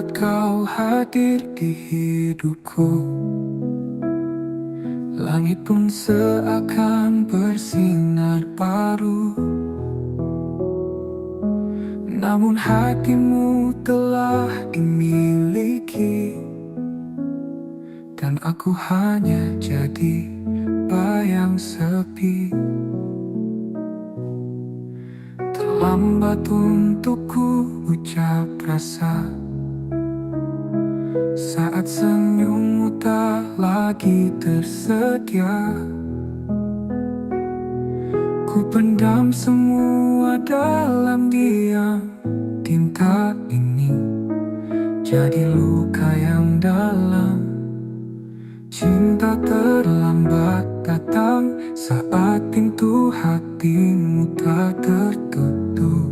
saat kau hadir di hidupku, langit pun seakan bersinar baru. Namun hatimu telah dimiliki, dan aku hanya jadi bayang sepi. Terlambat untukku ucap rasa saat senyummu tak lagi tersedia. Ku pendam semua dalam diam. Tinta ini jadi luka yang dalam. Cinta terlambat datang saat pintu hatimu tak tertutup.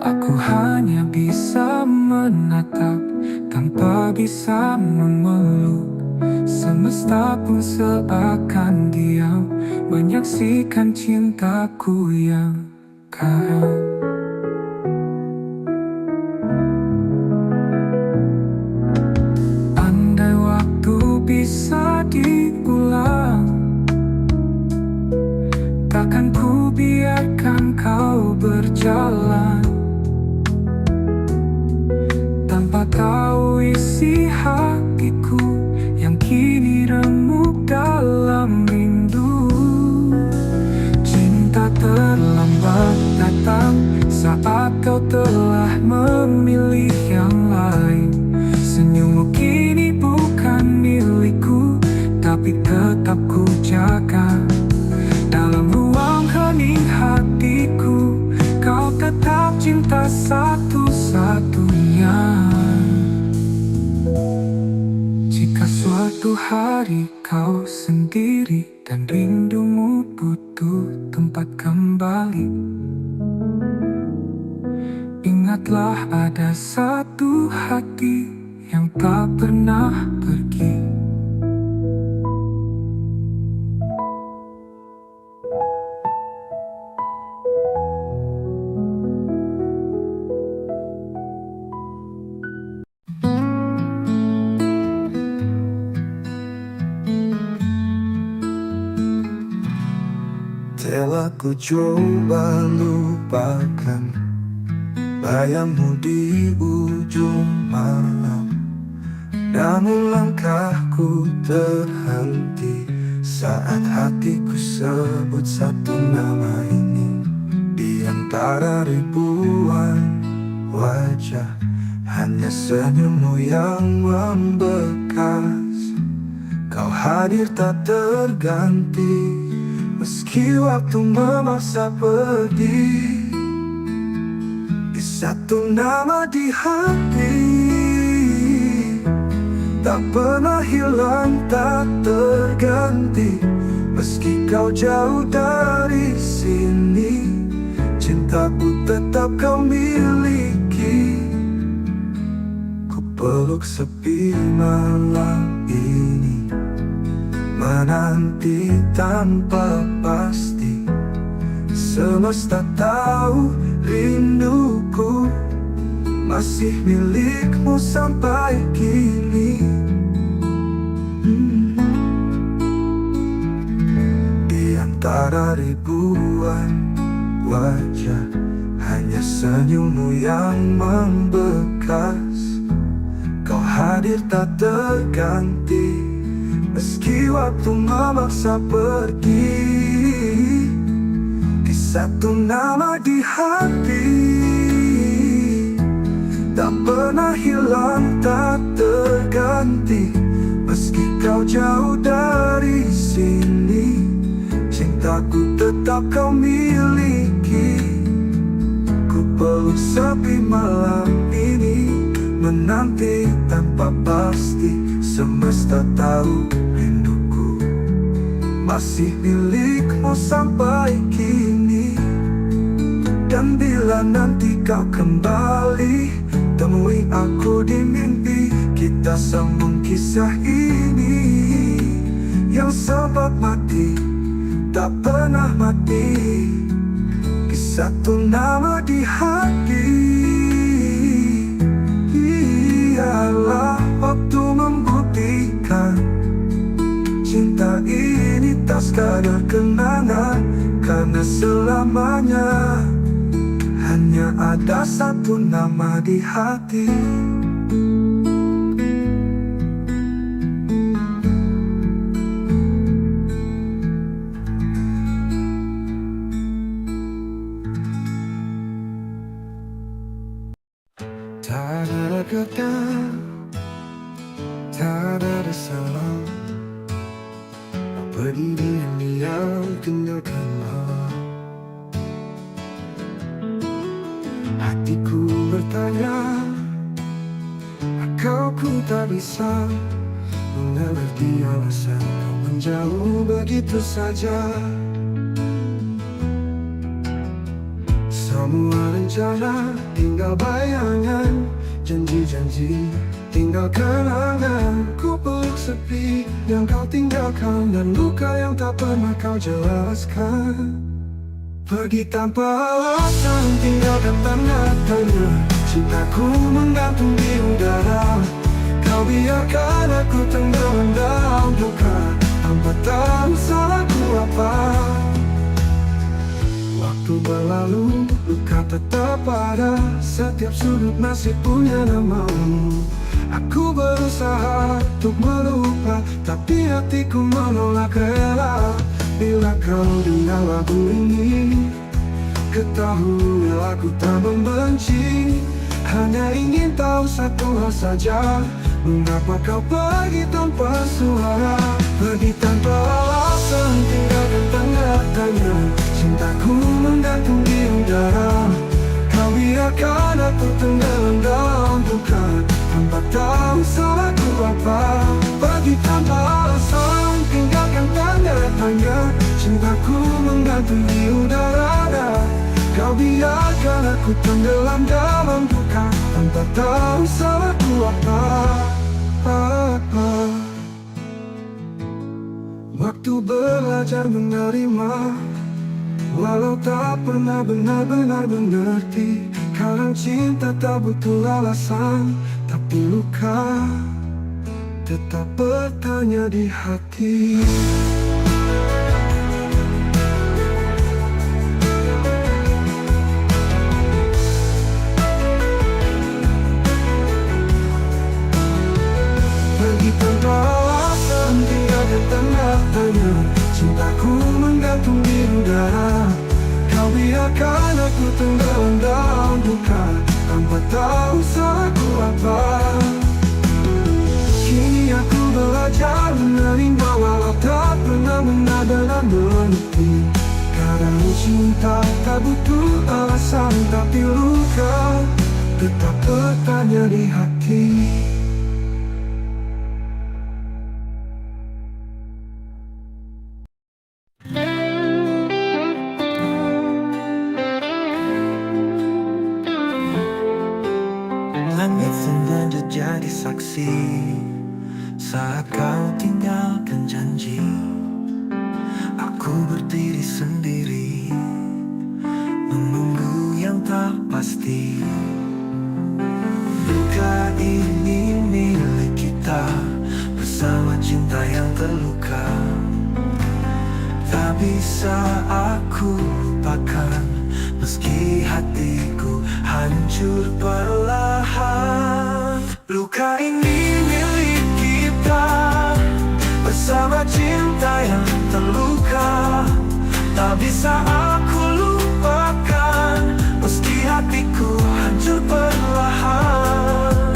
Aku hanya bisa menatap tanpa bisa memeluk. Semesta pun seakan diam menyaksikan cintaku yang karam. Andai waktu bisa diulang, takkan ku biarkan kau berjalan tanpa tahu isi hatiku yang kini remuk dalam rindu. Cinta terlambat datang saat kau telah memilih yang lain. Senyummu kini bukan milikku, tapi tetap ku jaga dalam ruang hening hatiku. Kau tetap cinta satu-satunya. Jika suatu hari kau sendiri dan rindumu butuh tempat kembali, ingatlah ada satu hati yang tak pernah pergi. Telah ku coba lupakan bayangmu di ujung malam, namun langkahku terhenti saat hatiku sebut satu nama ini. Di antara ribuan wajah, hanya senyummu yang membekas. Kau hadir tak terganti, meski waktu memaksa pergi. Di satu nama di hati, tak pernah hilang, tak terganti. Meski kau jauh dari sini, cintaku tetap kau miliki. Ku peluk sepi malam ini, menanti tanpa pasti. Semesta tahu rinduku masih milikmu sampai kini. Di antara ribuan wajah, hanya senyummu yang membekas. Kau hadir tak terganti, meski waktu memaksa pergi. Di satu nama di hati, tak pernah hilang, tak terganti. Meski kau jauh dari sini, cintaku tetap kau miliki. Ku peluk sepi malam ini, menanti tanpa pasti. Semesta tahu rinduku masih milikmu sampai kini. Dan bila nanti kau kembali, temui aku di mimpi. Kita sambung kisah ini yang sempat mati, tak pernah mati. Kisah satu nama di hati, biarlah waktu membuktikan cinta ini tak sekadar kenangan, karena selamanya hanya ada satu nama di hati. Tak ada kata, tak ada salah, pergi diam-diam tinggalkanlah. Hatiku bertanya, kau ku tak bisa mengerti alasan kau menjauh begitu saja. Semua rencana tinggal bayangan, janji-janji tinggal kenangan. Ku peluk sepi yang kau tinggalkan, dan luka yang tak pernah kau jelaskan. Pergi tanpa alasan, tinggalkan tanda tanya. Cintaku menggantung di udara, kau biarkan aku tenggelam dalam duka, tanpa tahu salahku apa. Waktu berlalu, luka tetap ada, setiap sudut masih punya namamu. Aku berusaha untuk melupa, tapi hatiku menolak rela. Bila kau dengar lagu ini, ketahuilah aku tak membenci. Hanya ingin tahu satu hal saja, mengapa kau pergi tanpa suara. Pergi tanpa alasan, tinggalkan tanda tanya. Cintaku menggantung di udara, kau biarkan aku tenggelam dalam duka, tanpa tahu salahku apa. Pergi tanpa alasan, tinggalkan tanda tanya. Cintaku menggantung di udara, kau biarkan aku tenggelam dalam duka, tanpa tahu salahku apa. Waktu belajar menerima, walau tak pernah benar-benar mengerti. Kadang cinta tak butuh alasan, tapi luka tetap bertanya di hati. Pergi tanpa alasan, tinggalkan tanda tanya. Cintaku menggantung di udara, kau biarkan aku tenggelam dalam duka, tanpa tahu salahku apa. Kini aku belajar menerima, walau tak pernah benar-benar mengerti. Kadang cinta tak butuh alasan, tapi luka tetap bertanya di hati. Langit sengaja jadi saksi saat kau tinggalkan janji. Aku berdiri sendiri, menunggu yang tak pasti. Luka ini milik kita, bersama cinta yang terluka. Tak bisa aku lupakan, meski hatiku hancur perlahan. Luka ini milik kita, bersama cinta yang terluka. Tak bisa aku lupakan, meski hatiku hancur perlahan.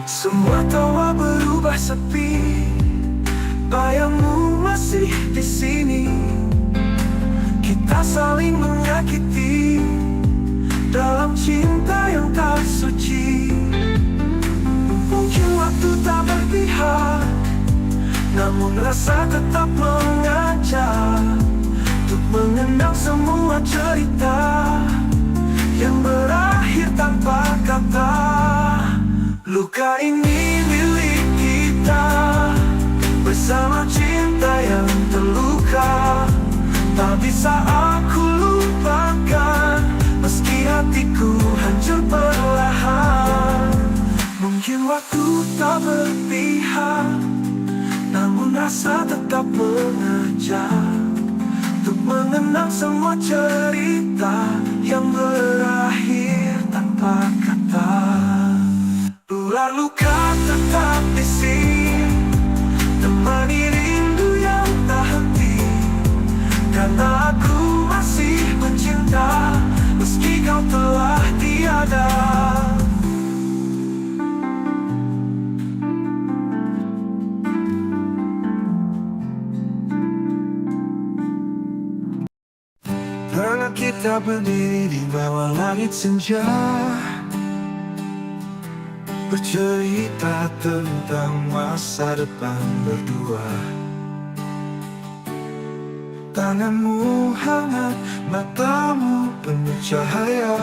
Semua tawa berubah sepi, bayangmu masih di sini. Kita saling menyakiti dalam cinta yang tak suci. Mungkin waktu tak berpihak, namun rasa tetap mengajak untuk mengenang semua cerita yang berakhir tanpa kata. Luka ini milik kita, bersama cinta yang terluka. Tak bisa bisa aku lupakan, meski hatiku hancur perlahan. Mungkin waktu tak berpihak, namun rasa tetap mengajak untuk mengenang semua cerita yang berakhir tanpa kata. Ular luka tetap di sini, temani rindu yang tak henti. Karena aku masih mencinta, meski kau telah tiada. Pernah kita berdiri di bawah langit senja, bercerita tentang masa depan berdua. Tanganmu hangat, matamu penuh cahaya,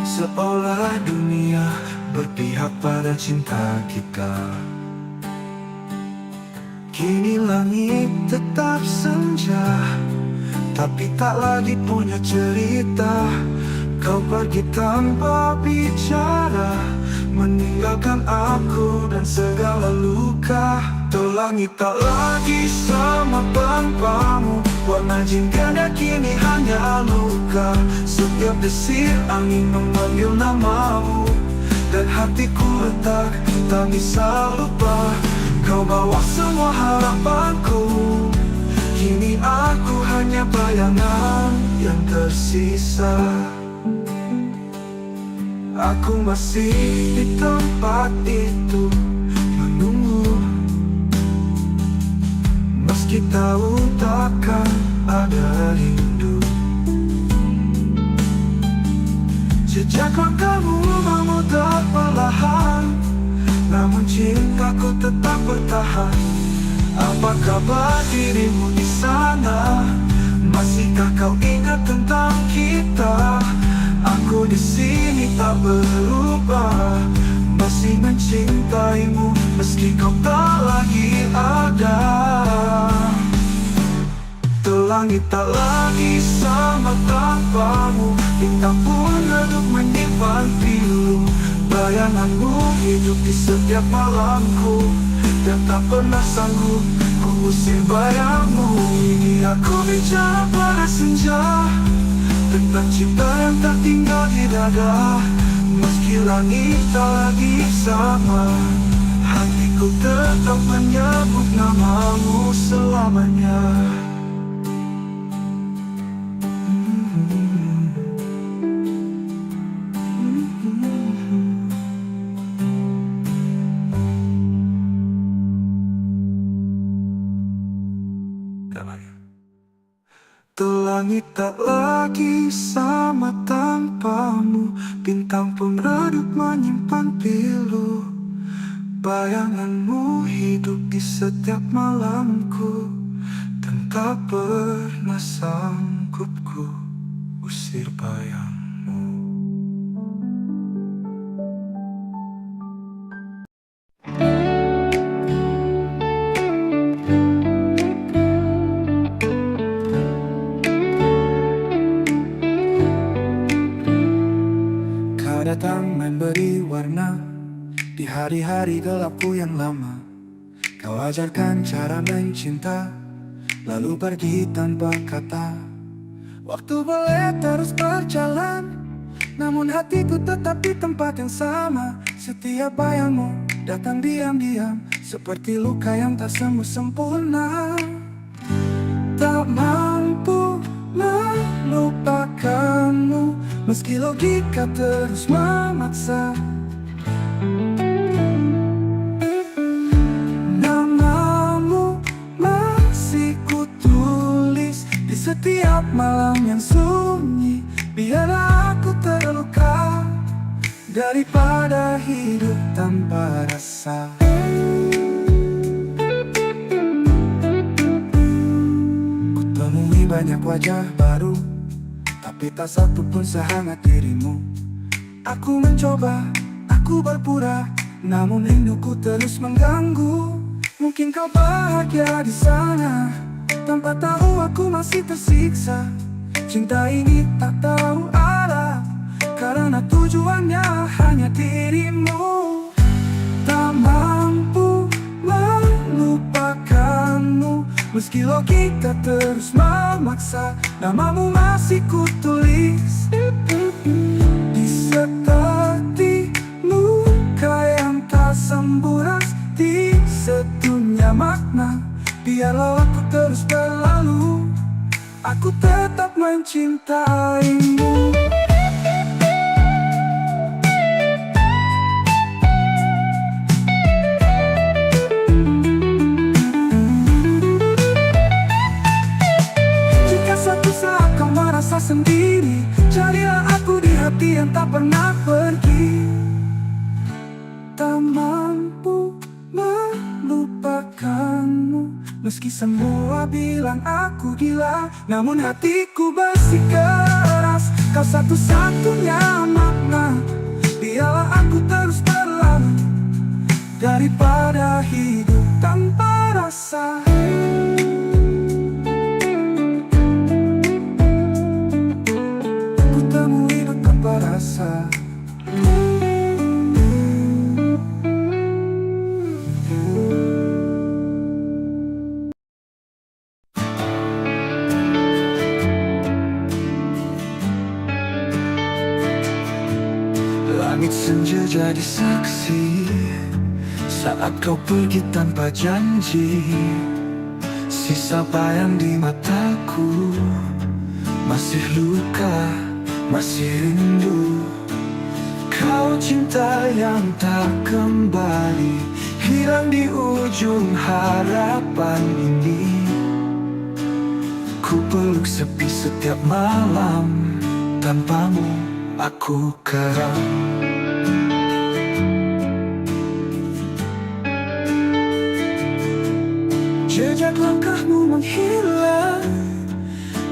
seolah dunia berpihak pada cinta kita. Kini langit tetap senja, tapi tak lagi punya cerita. Kau pergi tanpa bicara, meninggalkan aku dan segala luka. Tuh langit tak lagi sama tanpamu, warna jingga kini hanya luka. Setiap desir angin memanggil namamu, dan hatiku retak, tak bisa lupa. Kau bawa semua harapanku, kini aku hanya bayangan yang tersisa. Aku masih di tempat itu menunggu, meski tahu takkan ada rindu. Jejak langkahmu memutar perlahan, namun cintaku tetap bertahan. Apa kabar dirimu di sana? Masihkah kau ingat tentang kita? Aku di sini tak berubah, masih mencintaimu meski kau tak lagi ada. Tuh langit tak lagi sama tanpamu, bintang pun redup menyimpan pilu. Bayanganmu hidup di setiap malamku, dan tak pernah sanggup ku usir bayangmu. Ini aku bicara pada senja, tentang cinta yang tak tinggal di dada. Meski langit tak lagi sama, hatiku tetap menyebut namamu selamanya. Tuh langit tak lagi sama tanpamu, bintang pun redup menyimpan pilu. Bayanganmu hidup di setiap malamku, dan tak pernah sanggup ku usir bayangmu. Datang memberi warna di hari-hari gelapku yang lama. Kau ajarkan cara mencinta, lalu pergi tanpa kata. Waktu boleh terus berjalan, namun hatiku tetap di tempat yang sama. Setiap bayangmu datang diam-diam, seperti luka yang tak sembuh sempurna. Tak mampu melupakanmu, meski logika terus memaksa. Namamu masih kutulis di setiap malam yang sunyi. Biar aku terluka daripada hidup tanpa rasa. Kutemui banyak wajah baru, tapi tak satu pun sehangat dirimu. Aku mencoba, aku berpura, namun rinduku terus mengganggu. Mungkin kau bahagia di sana, Tanpa tahu aku masih tersiksa. Cinta ini tak tahu arah, karena tujuannya hanya dirimu. Tak mampu melupakanmu, meski logika terus memaksa. Namamu masih kutulis di seperti luka yang tak sembuh, di sedunia makna. Biarlah aku terus berlalu, aku tetap mencintaimu. Jika suatu saat kau merasa sendiri, carilah aku di hati yang tak pernah pergi. Tak mampu melupakanmu, meski semua bilang aku gila, namun hatiku bersikeras. Kau satu-satunya makna. Biarlah aku terus berlalu, daripada hidup tanpa rasa. Ku temui hidup tanpa rasa. Langit senja jadi saksi saat kau pergi tanpa janji. Sisa bayang di mataku, masih luka, masih rindu. Kau cinta yang tak kembali, hilang di ujung harapan ini. Ku peluk sepi setiap malam, tanpamu aku keram. Jejak langkahmu menghilang,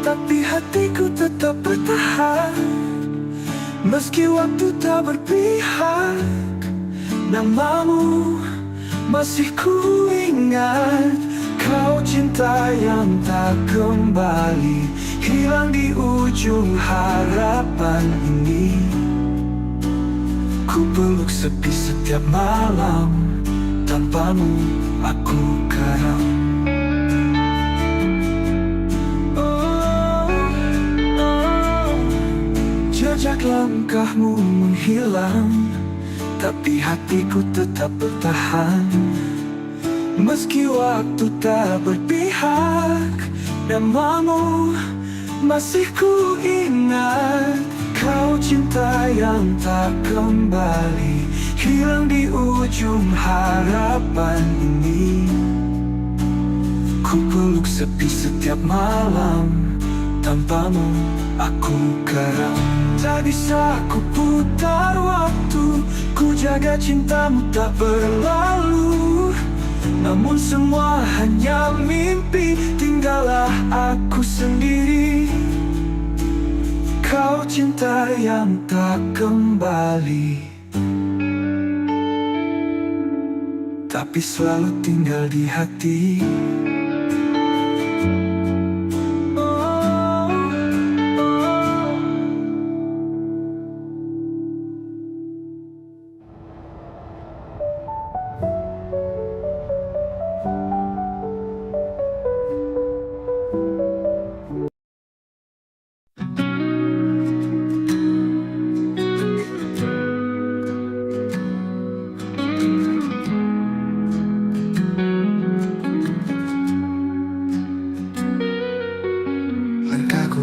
tapi hatiku tetap bertahan. Meski waktu tak berpihak, namamu masih ku ingat. Kau cinta yang tak kembali, hilang di ujung harapan ini. Ku peluk sepi setiap malam, tanpamu aku karam. Jejak langkahmu menghilang, tapi hatiku tetap bertahan. Meski waktu tak berpihak, namamu masih ku ingat. Kau cinta yang tak kembali, hilang di ujung harapan ini. Ku peluk sepi setiap malam, tanpamu aku karam. Tak bisa ku putar waktu, ku jaga cintamu tak berlalu. Namun semua hanya mimpi, tinggallah aku sendiri. Kau cinta yang tak kembali, tapi selalu tinggal di hati.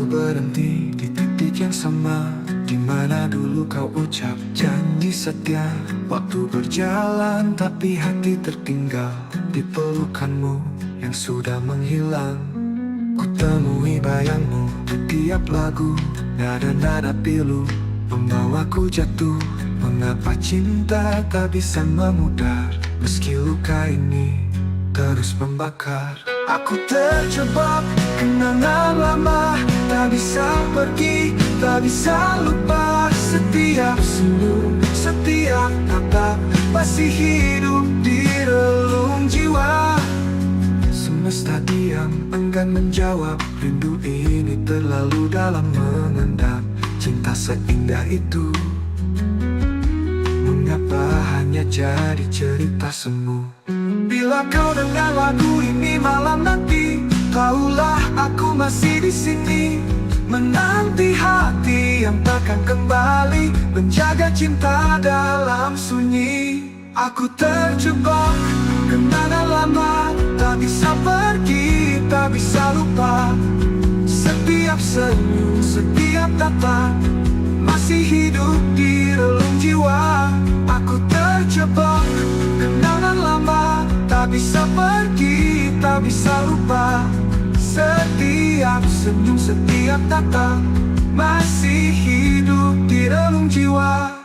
Berhenti di titik yang sama, di mana dulu kau ucap janji setia. Waktu berjalan tapi hati tertinggal di pelukanmu yang sudah menghilang. Ku temui bayangmu di tiap lagu, nada-nada pilu membawaku jatuh. Mengapa cinta tak bisa memudar, meski luka ini terus membakar. Aku terjebak kenangan lama, tak bisa pergi, tak bisa lupa. Setiap senyum, setiap tatap masih hidup di relung jiwa. Semesta diam enggan menjawab. Rindu ini terlalu dalam mengendap. Cinta seindah itu, mengapa hanya jadi cerita semu? Bila kau dengar lagu ini malam nanti, tahulah aku masih di sini, menanti hati yang takkan kembali, menjaga cinta dalam sunyi. Aku terjebak kenangan lama, tak bisa pergi, tak bisa lupa. Setiap senyum, setiap tatap masih hidup di relung jiwa. Aku terjebak kenangan lama, tak bisa pergi, tak bisa lupa. Setiap senyum, setiap tatap masih hidup di relung jiwa.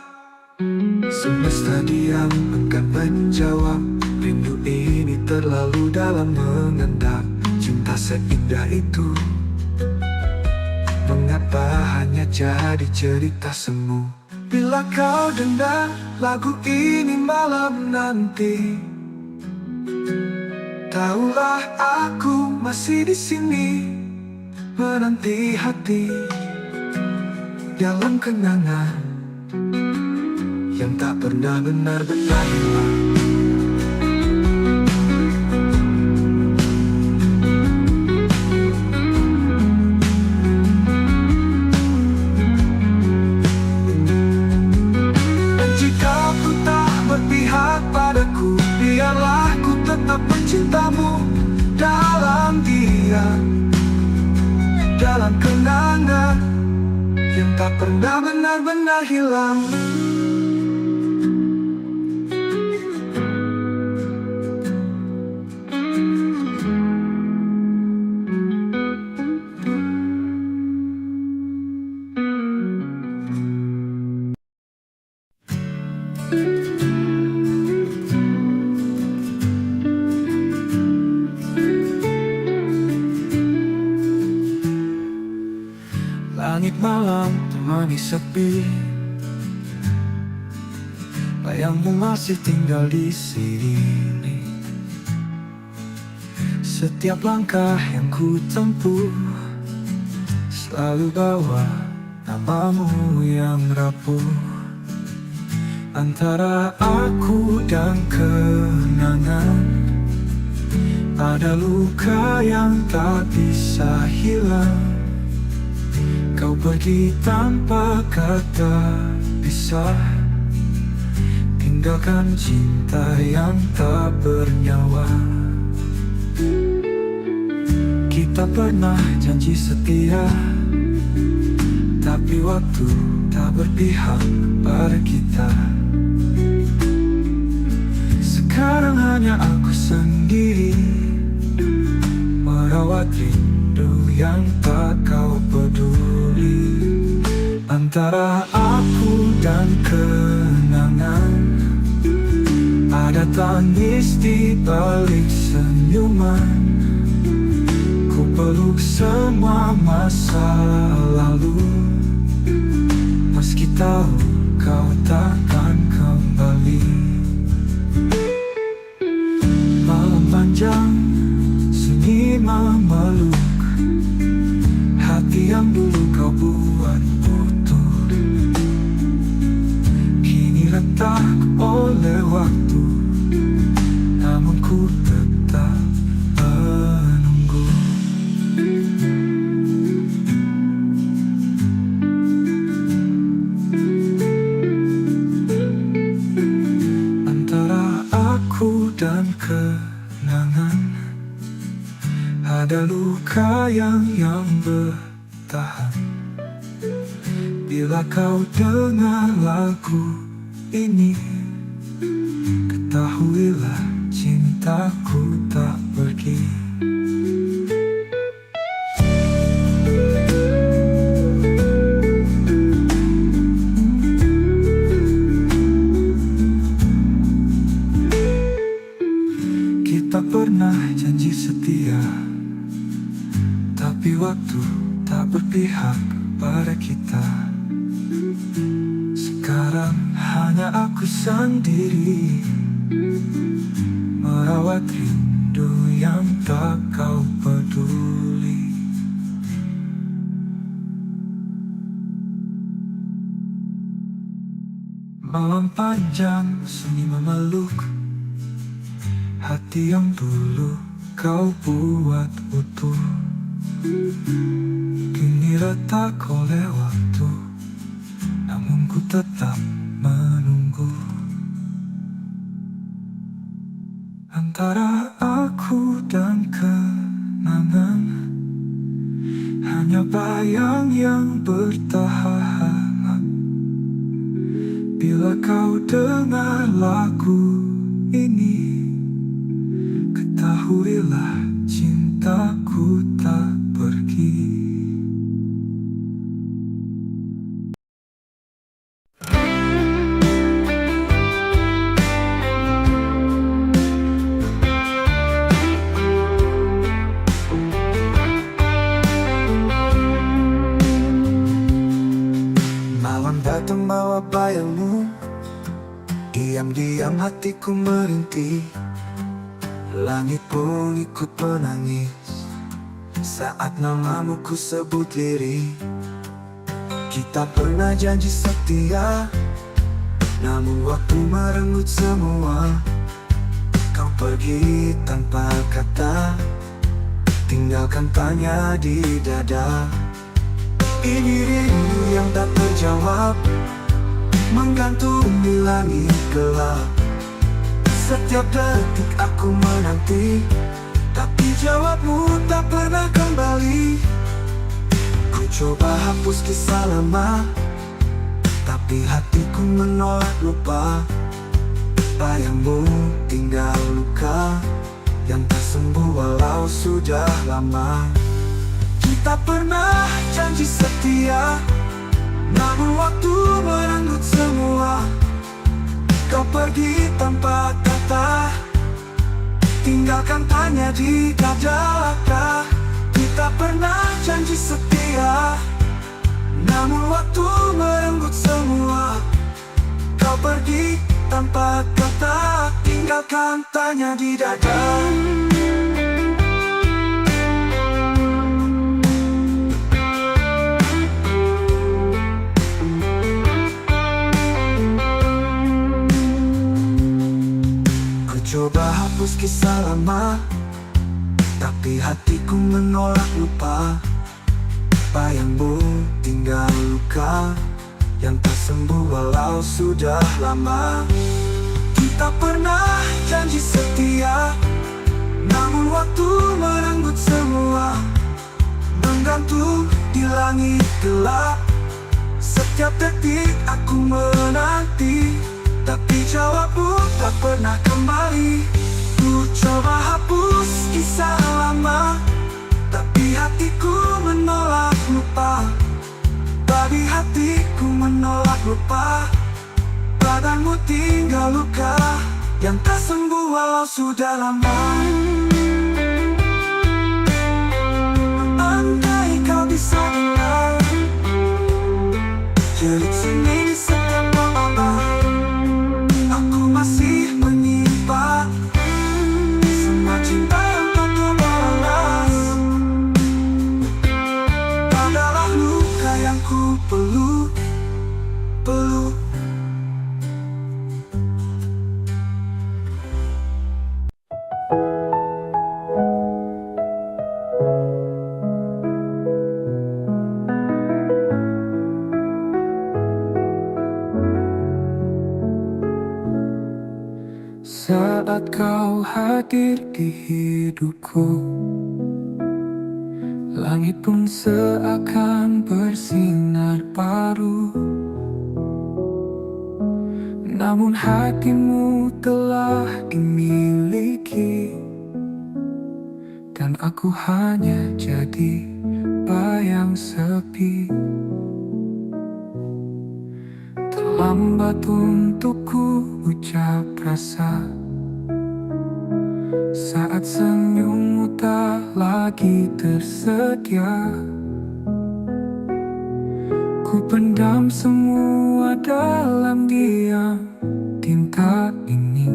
Semesta diam enggan menjawab. Rindu ini terlalu dalam mengendap. Cinta seindah itu, mengapa hanya jadi cerita semu? Bila kau dengar lagu ini malam nanti, tahulah aku masih di sini, menanti hati dalam kenangan yang tak pernah benar-benar hilang. Dan jika ku tak berpihak padaku, biarlah ku tetap mencintamu dalam diam, dalam kenangan yang tak pernah benar-benar hilang. Langit malam temani sepi, bayangmu masih tinggal di sini. Setiap langkah yang ku tempuh selalu bawa namamu yang rapuh. Antara aku dan kenangan ada luka yang tak bisa hilang. Kau pergi tanpa kata pisah, tinggalkan cinta yang tak bernyawa. Kita pernah janji setia, tapi waktu tak berpihak pada kita. Sekarang hanya aku sendiri, merawat rindu yang tak kau peduli. Antara aku dan kenangan ada tangis di balik senyuman. Ku peluk semua masa lalu, meski tahu kau takkan kembali. Malam panjang sunyi memeluk hati yang dulu kau buat utuh, kini retak oleh waktu, namun ku tetap menunggu. Antara aku dan kenangan ada luka yang bertahan. Bila kau dengar lagu ini, ketahuilah cintaku tak pergi. Kita pernah janji setia, tapi waktu tak berpihak pada kita. Sekarang hanya aku sendiri, merawat rindu yang tak kau peduli. Malam panjang sunyi memeluk hati yang dulu kau buat utuh. Kini retak oleh waktu, namun ku tetap menunggu. Antara aku dan kenangan, hanya bayang yang bertahan. Bila kau dengar lagu ini, ketahuilah cintaku tak pergi. Malam datang bawa bayangmu, diam-diam hatiku merintih. Langit pun ikut menangis saat namamu ku sebut lirih. Kita pernah janji setia, namun waktu merenggut semua. Kau pergi tanpa kata, tinggalkan tanya di dada. Ini rindu yang tak terjawab, menggantung di langit gelap. Setiap detik aku menanti, tapi jawabmu tak pernah kembali. Ku coba hapus kisah lama, tapi hatiku menolak lupa. Bayangmu tinggal luka yang tak sembuh walau sudah lama. Kita pernah janji setia, namun waktu merenggut semua. Kau pergi tanpa kata, tinggalkan tanya di dada. Kita pernah janji setia, namun waktu merenggut semua. Kau pergi tanpa kata, tinggalkan tanya di dada. Coba hapus kisah lama, tapi hatiku menolak lupa. Bayangmu tinggal luka yang tak sembuh walau sudah lama. Kita pernah janji setia, namun waktu merenggut semua. Menggantung di langit gelap, setiap detik aku menanti, tapi jawabmu tak pernah kembali. Ku coba hapus kisah lama, tapi hatiku menolak lupa. Babi hatiku menolak lupa. Badanmu tinggal luka yang tak sembuh walau sudah lama. Andai kau bisa dengar jerit seni di setiap malam, aku masih menyimpan semua cinta yang tak terbalas. Adalah luka yang ku peluk. Saat kau hadir di hidupku, langit pun seakan bersinar baru. Namun hatimu telah dimiliki, dan aku hanya jadi bayang sepi. Terlambat untukku ucap rasa saat senyummu tak lagi tersedia. Ku pendam semua dalam diam. Tinta ini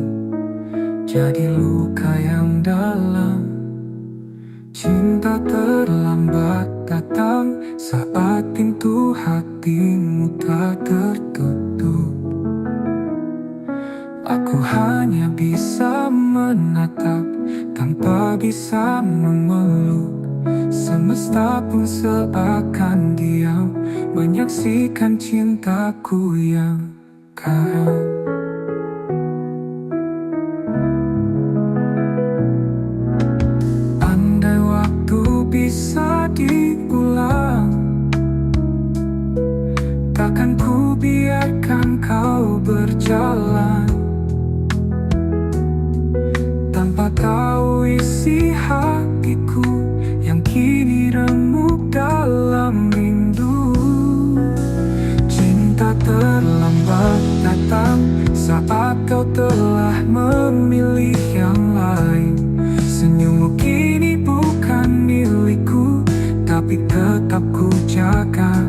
jadi luka yang dalam. tak terlambat datang saat pintu hatimu tak tertutup. Aku hanya bisa menatap tanpa bisa memeluk. Semesta pun seakan diam menyaksikan cintaku yang karam. Andai waktu bisa diulang, takkan ku biarkan kau berjalan tanpa tahu isi hatiku yang kini remuk dalam rindu. Cinta terlambat datang saat kau telah memilih yang lain. Senyummu kini bukan milikku, tapi tetap ku jaga.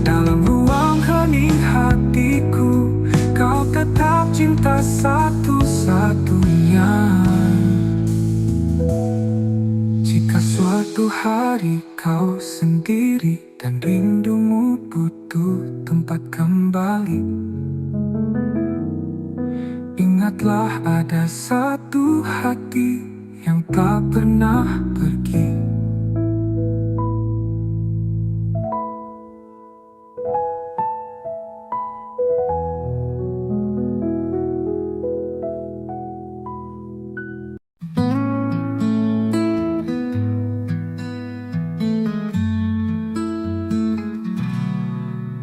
Dalam ruang hening hatiku, kau tetap cinta satu-satunya. Jika suatu hari kau sendiri dan rindumu butuh tempat kembali, ingatlah ada satu hati yang tak pernah pergi.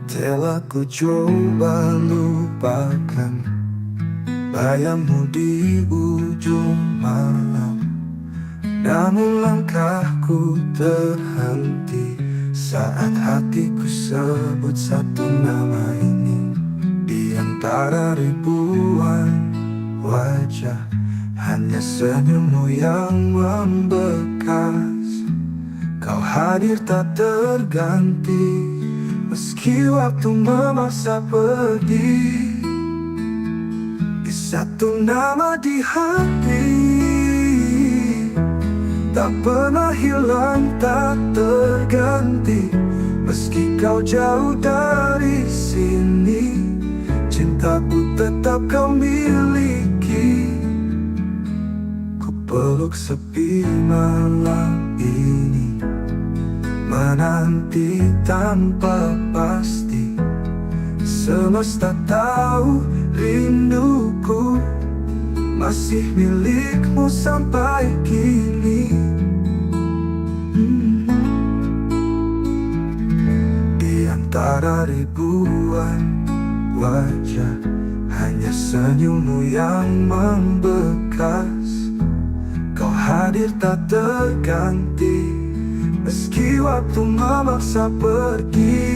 Telah ku coba lupakan bayangmu di ujung malam, namun langkahku terhenti saat hatiku sebut satu nama ini. Di antara ribuan wajah, hanya senyummu yang membekas. Kau hadir tak terganti, meski waktu memaksa pergi. Di satu nama di hati, tak pernah hilang, tak terganti. Meski kau jauh dari sini, cintaku tetap kau miliki. Ku peluk sepi malam ini, menanti tanpa pasti. Semesta tahu rinduku masih milikmu sampai kini. Di antara ribuan wajah, hanya senyummu yang membekas. Kau hadir tak terganti, meski waktu memaksa pergi.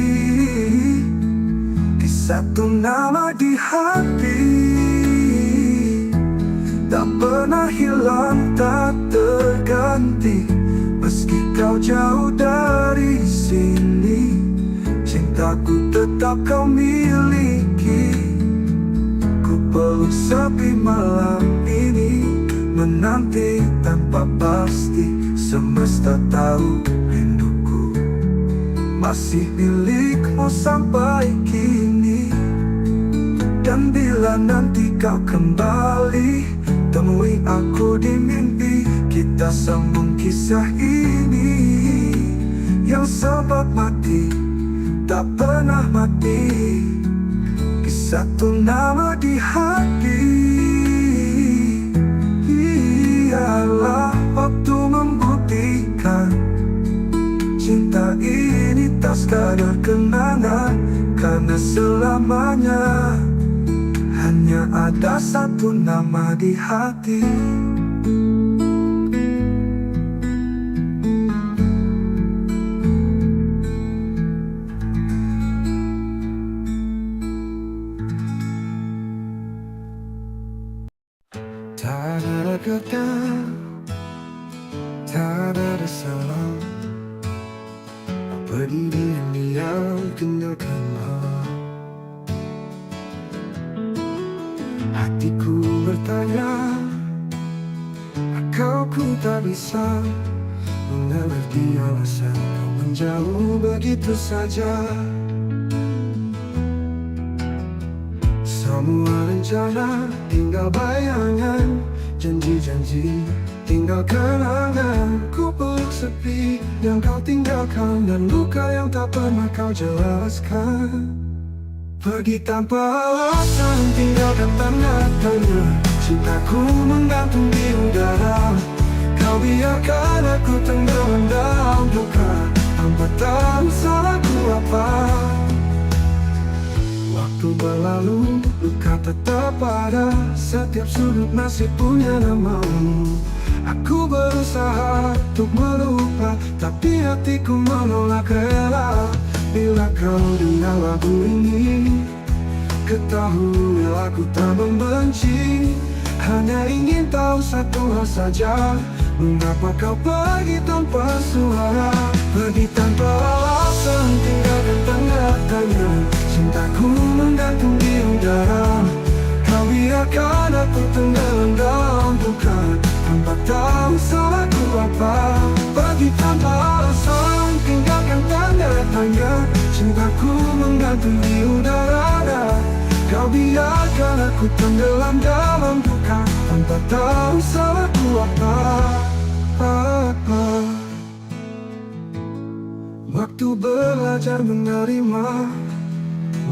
Di satu nama di hati, tak pernah hilang, tak terganti. Meski kau jauh dari sini, cintaku tetap kau miliki. Ku peluk sepi malam ini, menanti tanpa pasti. Semesta tahu rinduku masih milikmu sampai kini. Dan bila nanti kau kembali, temui aku di mimpi. Kita sambung kisah ini yang sempat mati, tak pernah mati. Di satu nama di hati, ialah waktu membuktikan cinta ini tak sekadar kenangan, karena selamanya hanya ada satu nama di hati. Tak ada kata, tak ada salah. Apa diri yang tinggalkanlah. Hatiku bertanya, kau ku tak bisa mengerti alasan kau menjauh begitu saja. Semua rencana tinggal bayangan, janji-janji tinggal kenangan. Ku peluk sepi yang kau tinggalkan, dan luka yang tak pernah kau jelaskan. Pergi tanpa alasan, tinggalkan tanda tanya. Cintaku menggantung di udara. Kau biarkan aku tenggelam dalam duka, tanpa tahu salahku apa. Waktu berlalu, luka tetap ada. Setiap sudut masih punya namamu. Aku berusaha untuk melupa, tapi hatiku menolak rela. Bila kau dengar lagu ini, ketahui aku tak membenci. Hanya ingin tahu satu hal saja, mengapa kau pergi tanpa suara? Pergi tanpa alasan, tinggalkan tanda tanya. Cintaku menggantung di udara. Kau biarkan aku tenggelam dalam duka, tanpa tahu salahku apa. Pergi tanpa alasan, tinggalkan tanda tanya. Cintaku menggantung di udara. Kau biarkan aku tenggelam dalam duka, tanpa tahu salahku apa. Waktu belajar menerima,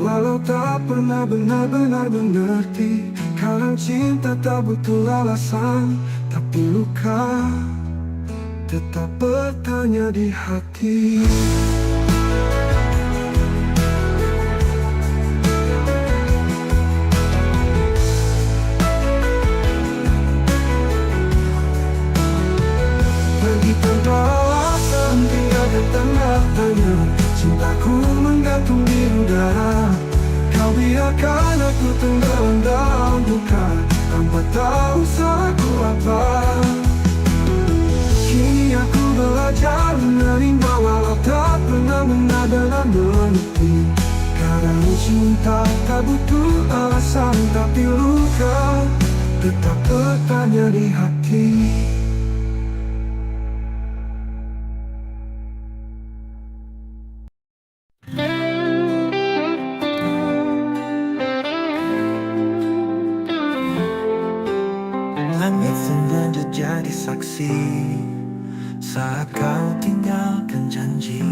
walau tak pernah benar-benar mengerti. Kadang cinta tak butuh alasan, tapi luka tetap bertanya di hati. Pergi tanpa alasan, tinggalkan tanda tanya. Cintaku menggantung di udara. Kau biarkan aku tenggelam dalam duka, tanpa tahu salahku apa. Kini aku belajar menerima, walau tak pernah benar-benar mengerti. Kadang cinta tak butuh alasan, tapi luka tetap bertanya di hati. Langit sengaja jadi saksi saat kau tinggalkan janji.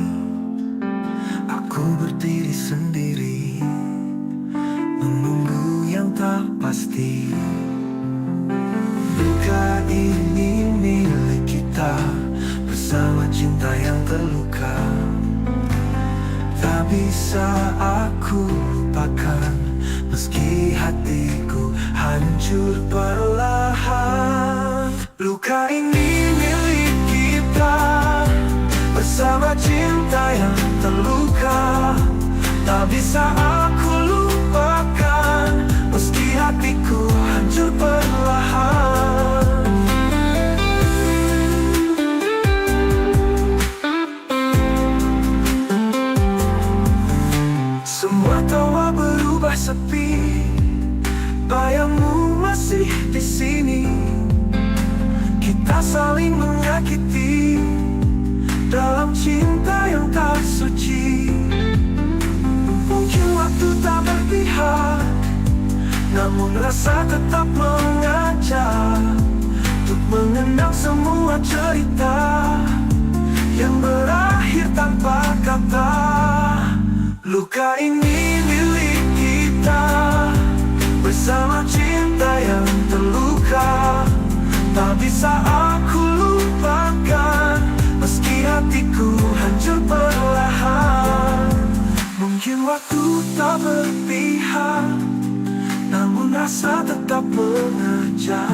Aku berdiri sendiri, menunggu yang tak pasti. Luka ini milik kita, bersama cinta yang terluka. Tak bisa aku lupakan, meski hatiku hancur perlahan. Luka ini milik kita, bersama cinta yang terluka. Tak bisa aku lupakan, meski hatiku hancur perlahan. Semua tawa berubah sepi, bayangmu masih di sini. Kita saling menyakiti dalam cinta yang tak suci. Mungkin waktu tak berpihak, namun rasa tetap mengajak untuk mengenang semua cerita yang berakhir tanpa kata. Luka ini milik kita, bersama cinta yang terluka. Tak bisa aku lupakan, meski hatiku hancur perlahan. Mungkin waktu tak berpihak, namun rasa tetap mengajak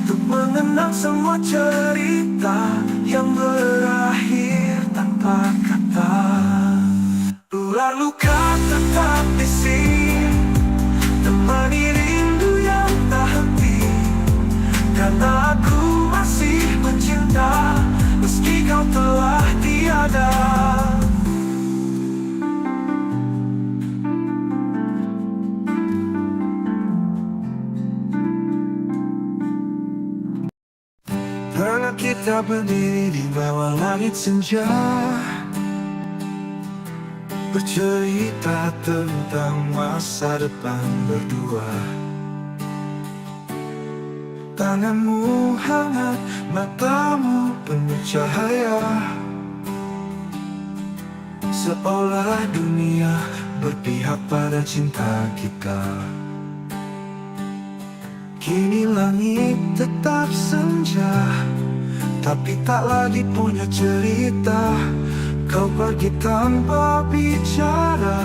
untuk mengenang semua cerita yang berakhir tanpa kata. Ular luka tetap di sini, temani rindu yang tak henti. Karena aku masih mencinta, meski kau telah tiada. Pernah kita Kita berdiri di bawah langit senja, bercerita tentang masa depan berdua. Tanganmu hangat, matamu penuh cahaya, seolah dunia berpihak pada cinta kita. Kini langit tetap senja, tapi tak lagi punya cerita. Kau pergi tanpa bicara,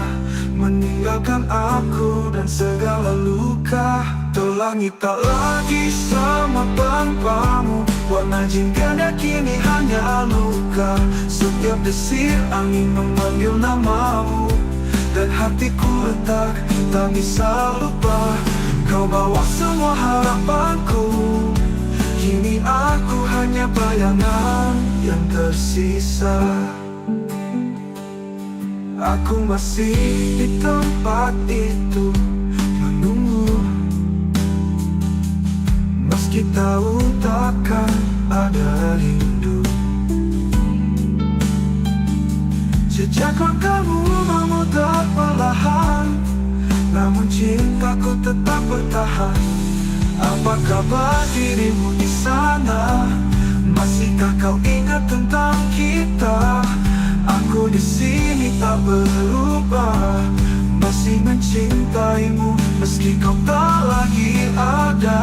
meninggalkan aku dan segala luka. Tuh langit tak lagi sama tanpamu, warna jingga kini hanya luka. Setiap desir angin memanggil namamu, dan hatiku retak, tak bisa lupa. Kau bawa semua harapanku, kini aku hanya bayangan yang tersisa. Aku masih di tempat itu menunggu, meski tahu takkan ada rindu. Jejak langkahmu memudar perlahan, namun cintaku tetap bertahan. Apa kabar dirimu di sana? Masihkah kau ingat tentang kita? Aku di sini tak berubah, masih mencintaimu meski kau tak lagi ada.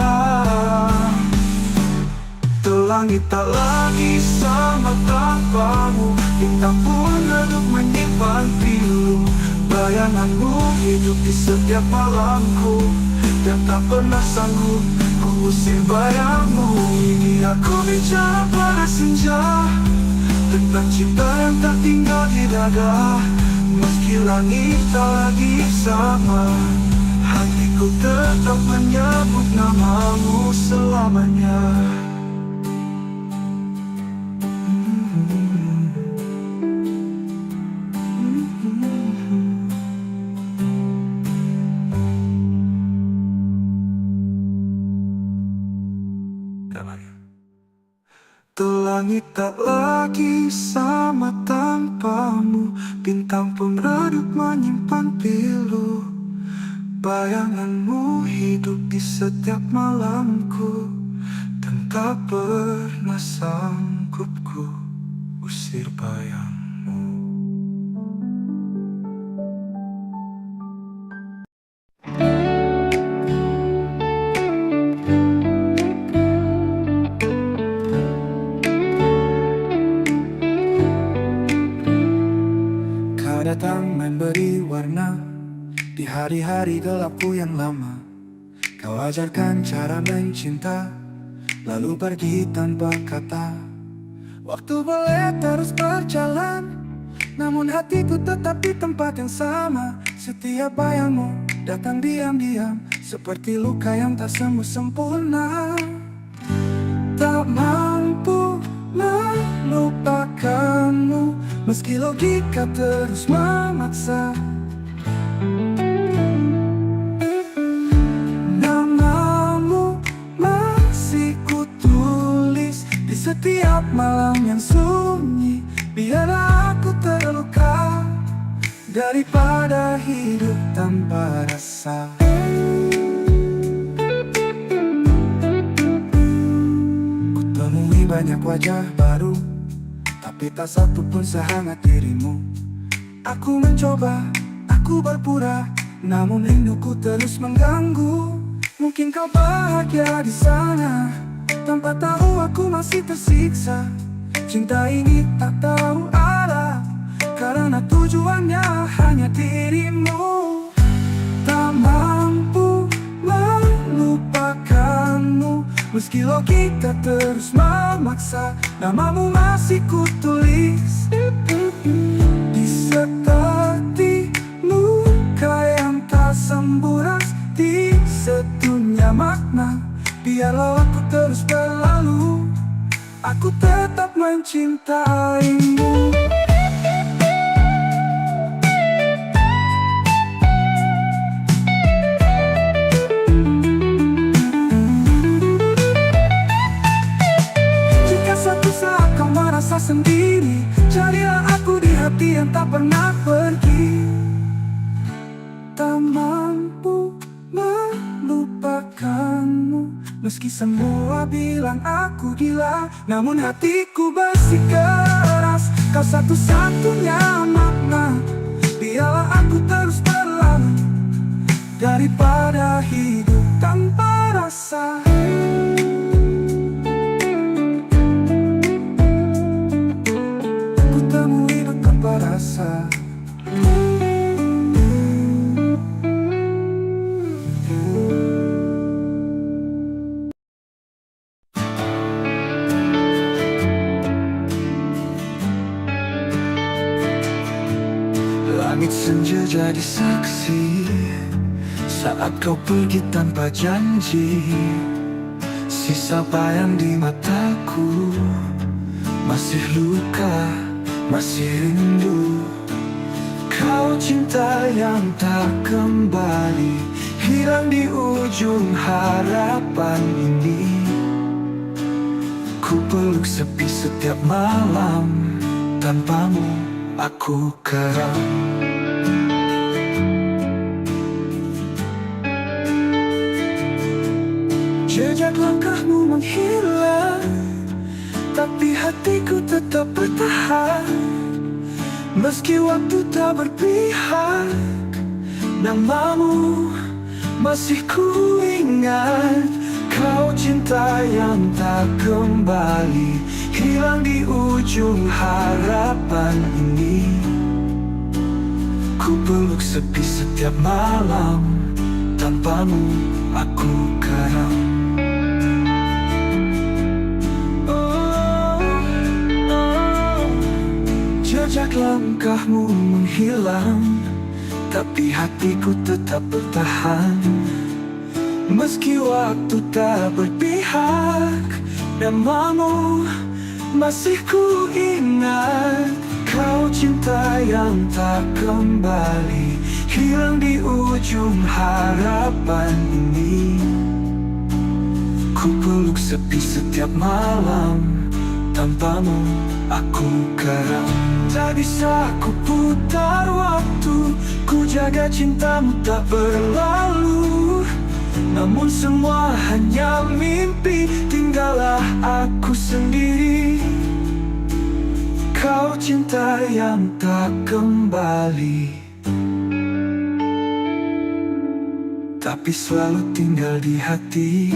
Tuh langit tak lagi sama tanpamu, bintang pun redup menyimpan pilu. Bayanganmu hidup di setiap malamku, dan tak pernah sanggup ku usir bayangmu. Ini aku bicara pada senja, tentang cinta yang tak tinggal di dada. Meski langit tak lagi sama, hatiku tetap menyebut namamu selamanya. Tuh langit tak lagi sama tanpamu, bintang pun redup menyimpan pilu. Bayanganmu hidup di setiap malamku, dan tak pernah sanggup ku usir bayangmu. Datang memberi warna di hari-hari gelapku yang lama. Kau ajarkan cara mencinta, lalu pergi tanpa kata. Waktu boleh terus berjalan, namun hatiku tetap di tempat yang sama. Setiap bayangmu datang diam-diam, seperti luka yang tak sembuh sempurna. Tak mampu melupakanmu, meski logika terus memaksa. Namamu masih kutulis di setiap malam yang sunyi. Biarlah aku terluka daripada hidup tanpa rasa. Kutemui banyak wajah baru, tapi tak satu pun sehangat dirimu. Aku mencoba, aku berpura, namun rinduku terus mengganggu. Mungkin kau bahagia di sana, tanpa tahu aku masih tersiksa. Cinta ini tak tahu arah, karena tujuannya hanya dirimu. Tak mampu melupakanmu, meski logika terus memaksa. Namamu masih kutulis di seperti luka yang tak sembuh, di sedunia makna. Biarlah aku terus berlalu, aku tetap mencintaimu. Meski semua bilang aku gila, namun hatiku bersikeras. Kau satu-satunya makna. Biarlah aku terus berlama daripada hidup tanpa rasa. Ku temui tanpa rasa. Langit senja jadi saksi saat kau pergi tanpa janji. Sisa bayang di mataku, masih luka, masih rindu. Kau cinta yang tak kembali, hilang di ujung harapan ini. Ku peluk sepi setiap malam, tanpamu aku karam. Jejak langkahmu menghilang, tapi hatiku tetap bertahan. Meski waktu tak berpihak, namamu masih ku ingat. Kau cinta yang tak kembali, hilang di ujung harapan ini. Ku peluk sepi setiap malam, tanpamu aku karam. Jejak langkahmu menghilang, tapi hatiku tetap bertahan. Meski waktu tak berpihak, namamu masih ku ingat. Kau cinta yang tak kembali, hilang di ujung harapan ini. Ku peluk sepi setiap malam, tanpamu aku karam. Tak bisa ku putar waktu, ku jaga cintamu tak berlalu. Namun semua hanya mimpi, tinggallah aku sendiri. Kau cinta yang tak kembali, tapi selalu tinggal di hati.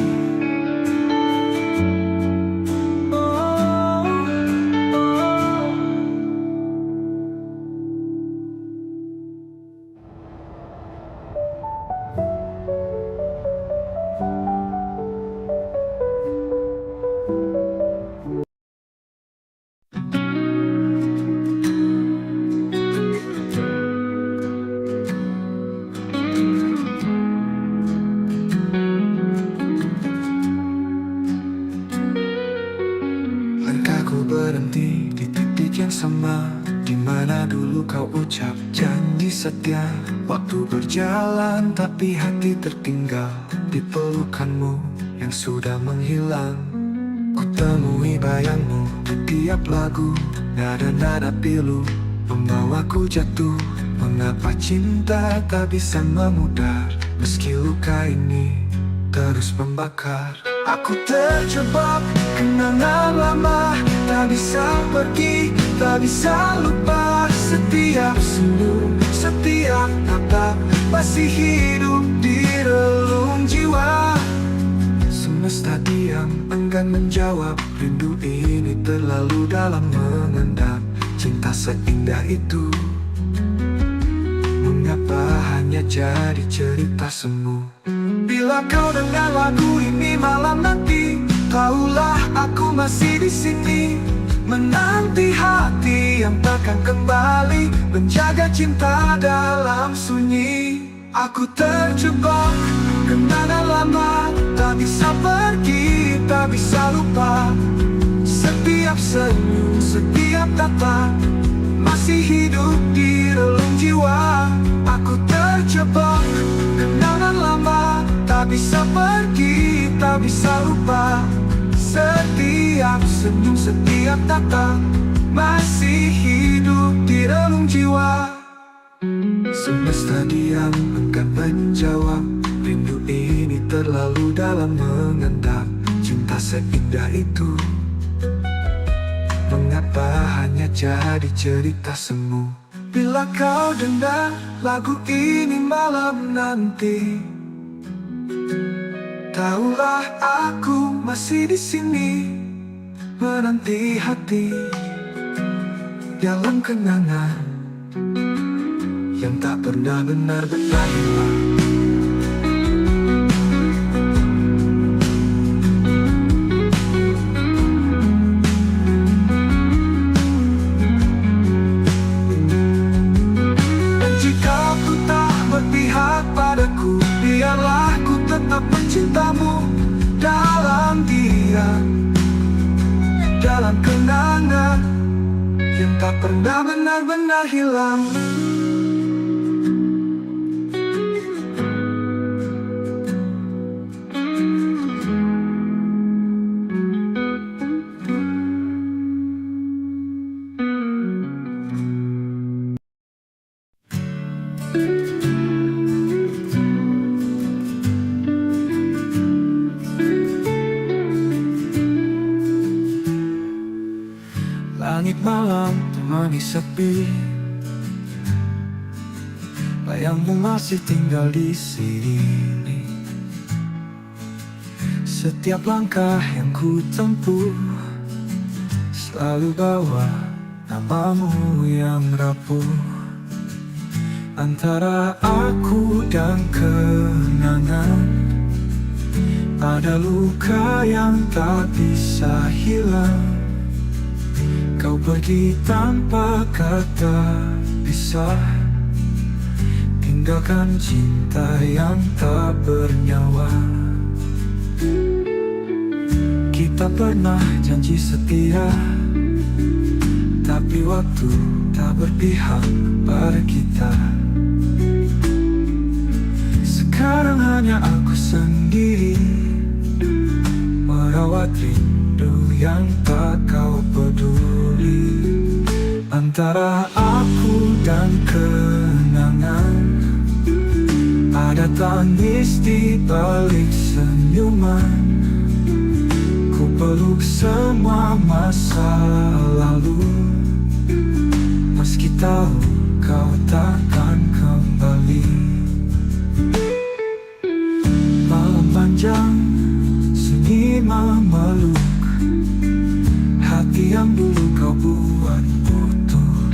Berhenti di titik yang sama, di mana dulu kau ucap janji setia. Waktu berjalan tapi hati tertinggal di pelukanmu yang sudah menghilang. Ku temui bayangmu di tiap lagu, nada-nada pilu membawaku jatuh. Mengapa cinta tak bisa memudar, meski luka ini terus membakar. Aku terjebak kenangan lama, tak bisa pergi, tak bisa lupa. Setiap senyum, setiap tatap masih hidup di relung jiwa. Semesta diam, enggan menjawab. Rindu ini terlalu dalam mengendap. Cinta seindah itu, mengapa hanya jadi cerita semu? Bila kau dengar lagu ini malam nanti, tahulah aku masih di sini, menanti hati yang takkan kembali, menjaga cinta dalam sunyi. Aku terjebak kenangan lama, tak bisa pergi, tak bisa lupa. Setiap senyum, setiap tatap masih hidup di relung jiwa. Aku terjebak kenangan lama, tak bisa pergi, tak bisa lupa. Setiap senyum, setiap tatap masih hidup di relung jiwa. Semesta diam, enggan menjawab. Rindu ini terlalu dalam mengendap. cinta seindah itu? Mengapa hanya jadi cerita semu? Bila kau dengar lagu ini malam nanti, tahulah aku masih di sini menanti hati dalam kenangan yang tak pernah benar-benar hilang. Dan jika ku tak berpihak padaku, biarlah ku tetap mencintamu dalam diam, dalam kenangan yang tak pernah benar-benar hilang. Langit malam temani sepi, bayangmu masih tinggal di sini. Setiap langkah yang ku tempuh selalu bawa namamu yang rapuh. Antara aku dan kenangan ada luka yang tak bisa hilang. Kau pergi tanpa kata pisah, tinggalkan cinta yang tak bernyawa. Kita pernah janji setia, tapi waktu tak berpihak pada kita. Sekarang hanya aku sendiri merawat rindu yang tak kau peduli. Antara aku dan kenangan ada tangis di balik senyuman. Ku peluk semua masa lalu, meski tahu kau takkan kembali. Malam panjang sunyi memeluk hati yang dulu kau buat utuh,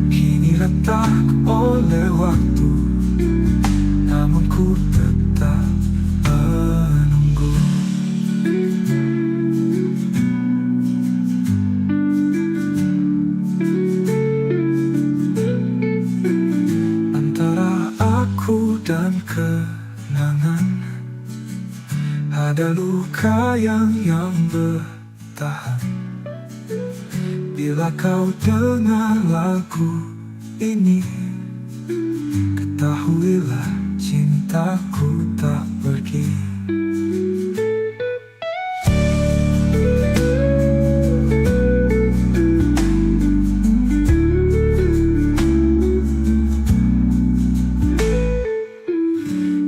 kini retak oleh waktu, namun ku tetap menunggu. Antara aku dan kenangan ada luka yang bertahan. Bila kau dengar lagu ini, ketahuilah cintaku tak pergi.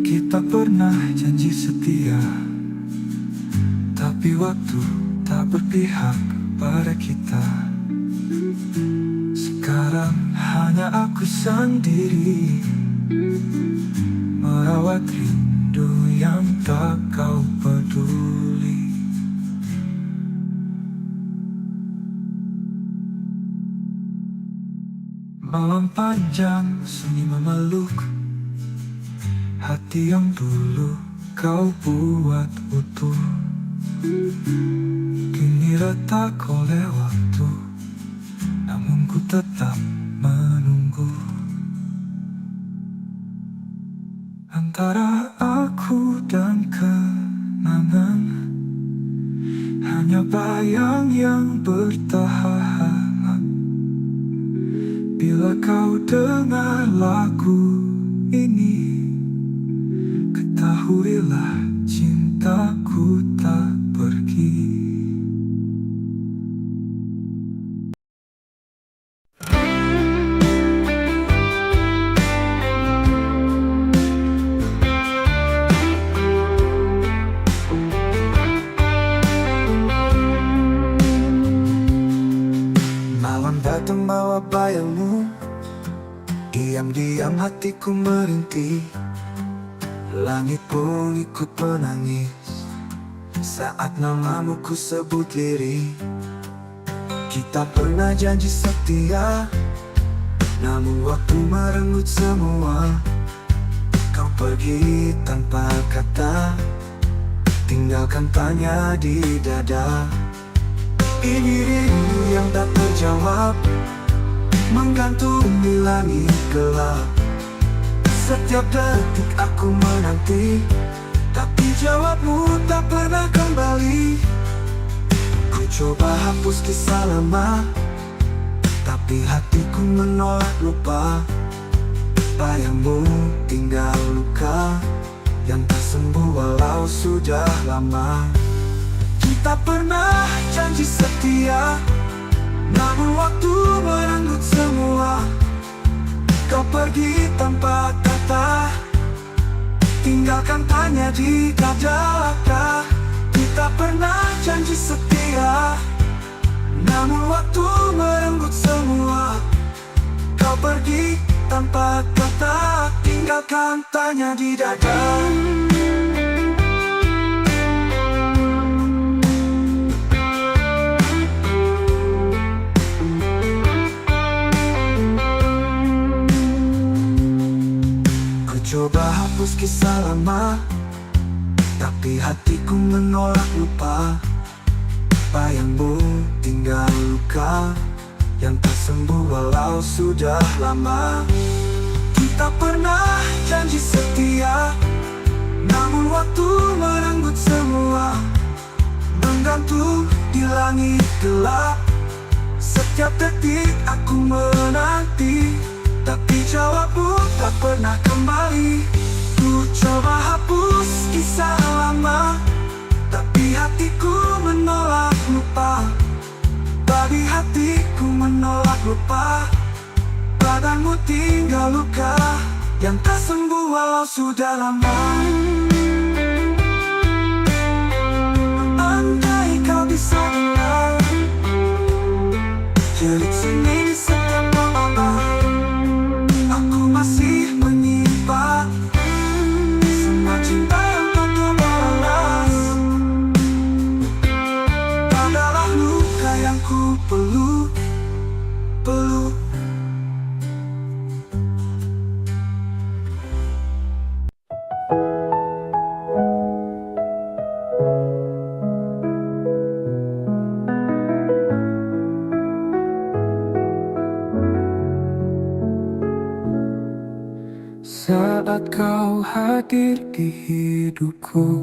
Kita pernah janji setia, tapi waktu tak berpihak pada kita. Sekarang hanya aku sendiri merawat rindu yang tak kau peduli. Malam panjang sunyi memeluk hati yang dulu kau buat utuh, kini retak oleh waktu, namun ku tetap menunggu. Antara aku dan kenangan hanya bayang yang bertahan. Bila kau dengar lagu ini, ketahuilah cintaku tak pergi. Diam-diam hatiku merintih, langit pun ikut menangis saat namamu ku sebut lirih. Kita pernah janji setia, namun waktu merenggut semua. Kau pergi tanpa kata, tinggalkan tanya di dada. Ini rindu yang tak terjawab, menggantung di langit gelap. Setiap detik aku menanti, tapi jawabmu tak pernah kembali. Ku coba hapus kisah lama, tapi hatiku menolak lupa. Bayangmu tinggal luka yang tak sembuh walau sudah lama. Kita pernah janji setia, namun waktu merenggut semua. Kau pergi tanpa kata, tinggalkan tanya di dada. Kita pernah janji setia, namun waktu merenggut semua. Kau pergi tanpa kata, tinggalkan tanya di dada. Coba hapus kisah lama, tapi hatiku menolak lupa. Bayangmu tinggal luka yang tak sembuh walau sudah lama. Kita pernah janji setia, namun waktu merenggut semua. Menggantung di langit gelap, setiap detik aku menanti, tapi jawabmu tak pernah kembali. Ku coba hapus kisah lama, tapi hatiku menolak lupa. Bagi hatiku menolak lupa, badanmu tinggal luka yang tak sembuh walau sudah lama. Andai kau bisa dengar jerit seni di setiap malam, aku masih menyimpan semua cinta yang tak terbalas. Adalah luka yang ku peluk. Saat kau hadir di hidupku,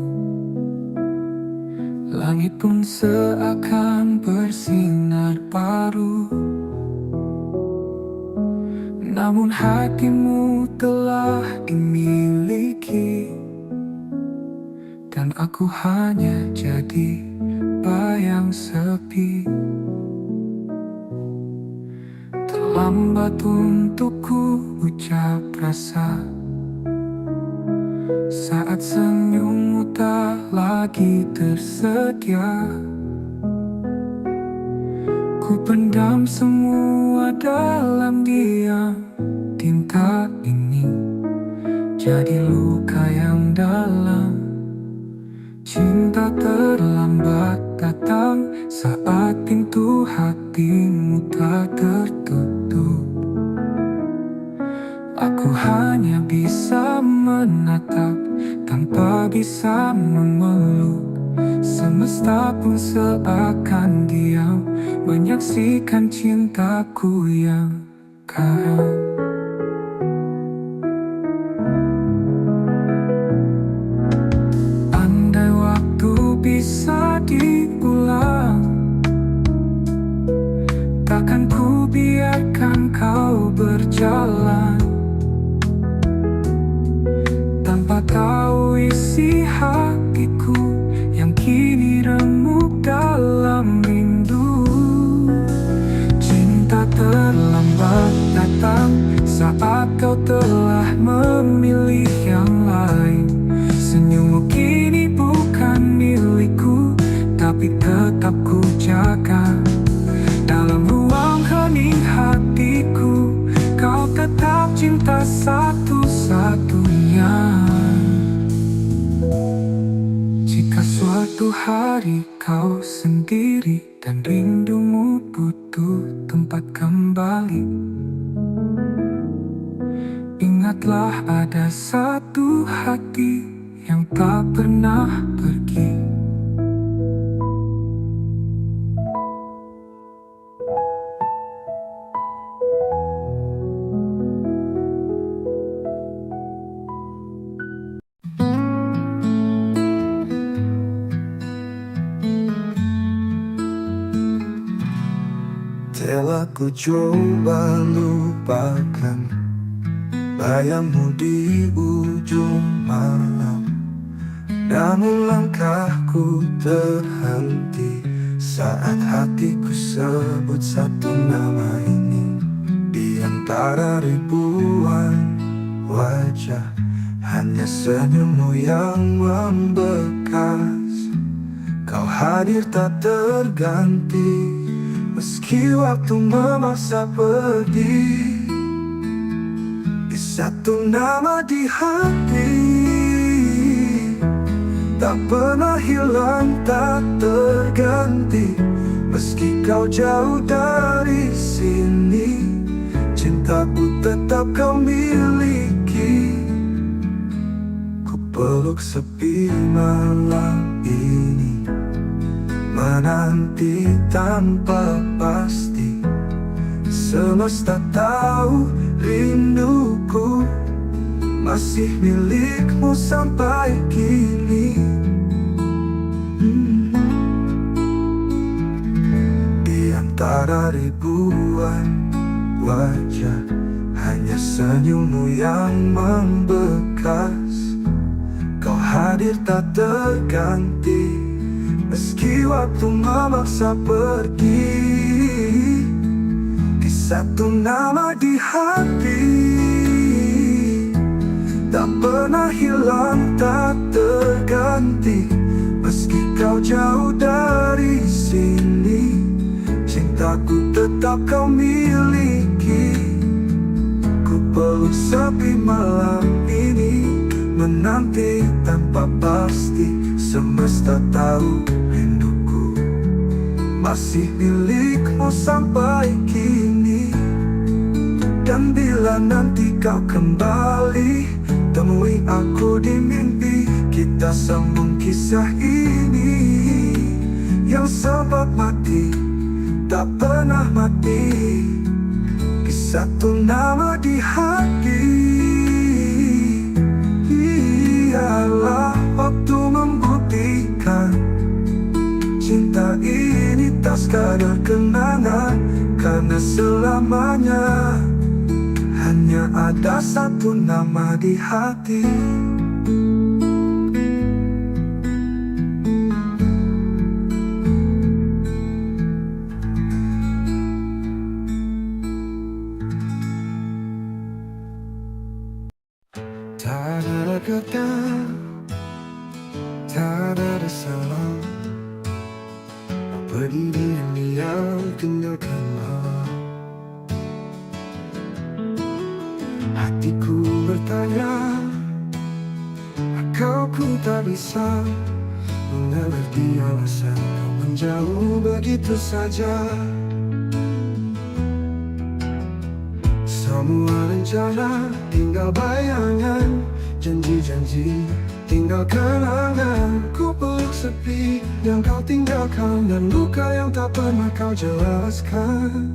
langit pun seakan bersinar baru. Namun hatimu telah dimiliki, dan aku hanya jadi bayang sepi. Terlambat untukku ucap rasa saat senyummu tak lagi tersedia. Ku pendam semua dalam diam. Tinta ini jadi luka yang dalam. Cinta terlambat datang saat pintu hatimu tak tertutup. Aku hanya bisa menatap tanpa bisa memeluk. Semesta pun seakan diam menyaksikan cintaku yang karam. Andai waktu bisa diulang, takkan ku biarkan kau berjalan tanpa tahu isi hatiku yang kini remuk dalam rindu. Cinta terlambat datang saat kau telah memilih yang lain. Senyummu kini bukan milikku, tapi tetap ku jaga. Dalam ruang hening hatiku, kau tetap cinta satu-satunya. Jika suatu hari kau sendiri dan rindumu butuh tempat kembali, ingatlah ada satu hati yang tak pernah pergi. Telah ku coba lupakan bayangmu di ujung malam, namun langkahku terhenti saat hatiku sebut satu nama ini. Di antara ribuan wajah, hanya senyummu yang membekas. Kau hadir tak terganti, meski waktu memaksa pergi. Di satu nama di hati, tak pernah hilang, tak terganti. Meski kau jauh dari sini, cintaku tetap kau miliki. Ku peluk sepi malam ini, menanti tanpa pasti. Semesta tahu rinduku masih milikmu sampai kini. Di antara ribuan wajah, hanya senyummu yang membekas. Kau hadir tak terganti, meski waktu memaksa pergi. Di satu nama di hati, tak pernah hilang, tak terganti. Meski kau jauh dari sini, cintaku tetap kau miliki. Ku peluk sepi malam ini, menanti tanpa pasti. Semesta tahu rinduku masih milikmu sampai kini. Dan bila nanti kau kembali, temui aku di mimpi. Kita sambung kisah ini yang sempat mati, tak pernah mati. Di satu nama di hati, ialah waktu membuktikan cinta ini tak sekadar kenangan. Karena selamanya hanya ada satu nama di hati. Tak ada kata, tak ada salah, pergi diam-diam tinggalkanlah. Hatiku bertanya, kau ku tak bisa mengerti alasan kau menjauh begitu saja. Semua rencana tinggal bayangan, janji-janji tinggal kenangan. Ku peluk sepi yang kau tinggalkan, dan luka yang tak pernah kau jelaskan.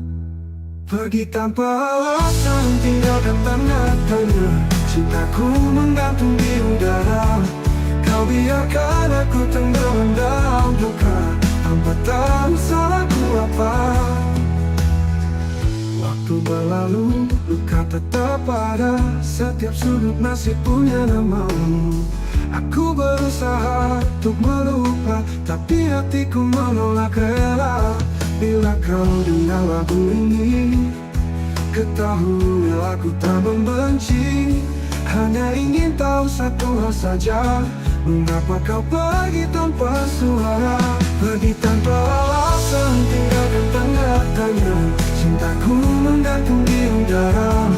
Pergi tanpa alasan, tinggalkan tanda tanya. Cintaku menggantung di udara, kau biarkan aku tenggelam dalam duka tanpa tahu salahku apa. Waktu berlalu, luka tetap ada, setiap sudut masih punya namamu. Aku berusaha untuk melupa, tapi hatiku menolak rela. Bila kau dengar lagu ini, ketahui aku tak membenci. Hanya ingin tahu satu hal saja, mengapa kau pergi tanpa suara. Pergi tanpa alasan, tinggalkan tanda tanya. Cintaku menggantung di udara,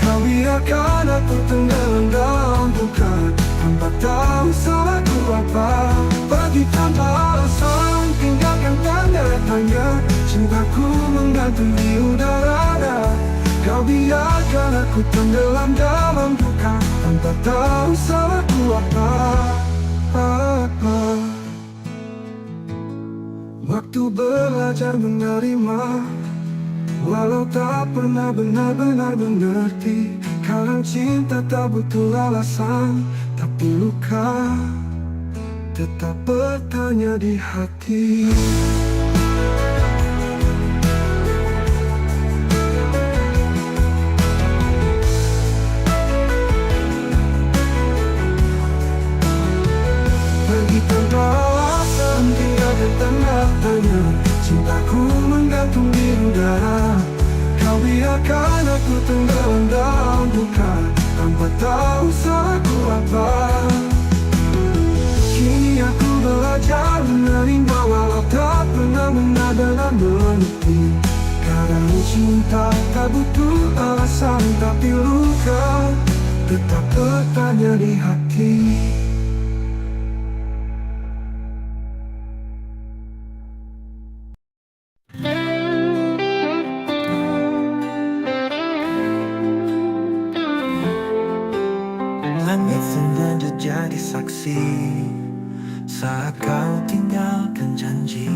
kau biarkan aku tenggelam dalam duka, tanpa tahu salahku apa. Pergi tanpa alasan, tinggalkan tanda tanya. Cintaku menggantung di udara. Kau biarkan aku tenggelam dalam duka, tanpa tahu salahku apa. Waktu belajar menerima, walau tak pernah benar-benar mengerti. Kadang cinta tak butuh alasan, tapi luka tetap bertanya di hati. Pergi tanpa alasan, tinggalkan tanda tanya. Cintaku menggantung di udara. Kau biarkan aku tenggelam dalam duka, tanpa tahu salahku apa. Kini aku belajar menerima, walau tak pernah benar-benar mengerti. Kadang cinta tak butuh alasan, tapi luka tetap bertanya di hati. Langit sengaja jadi saksi saat kau tinggalkan janji.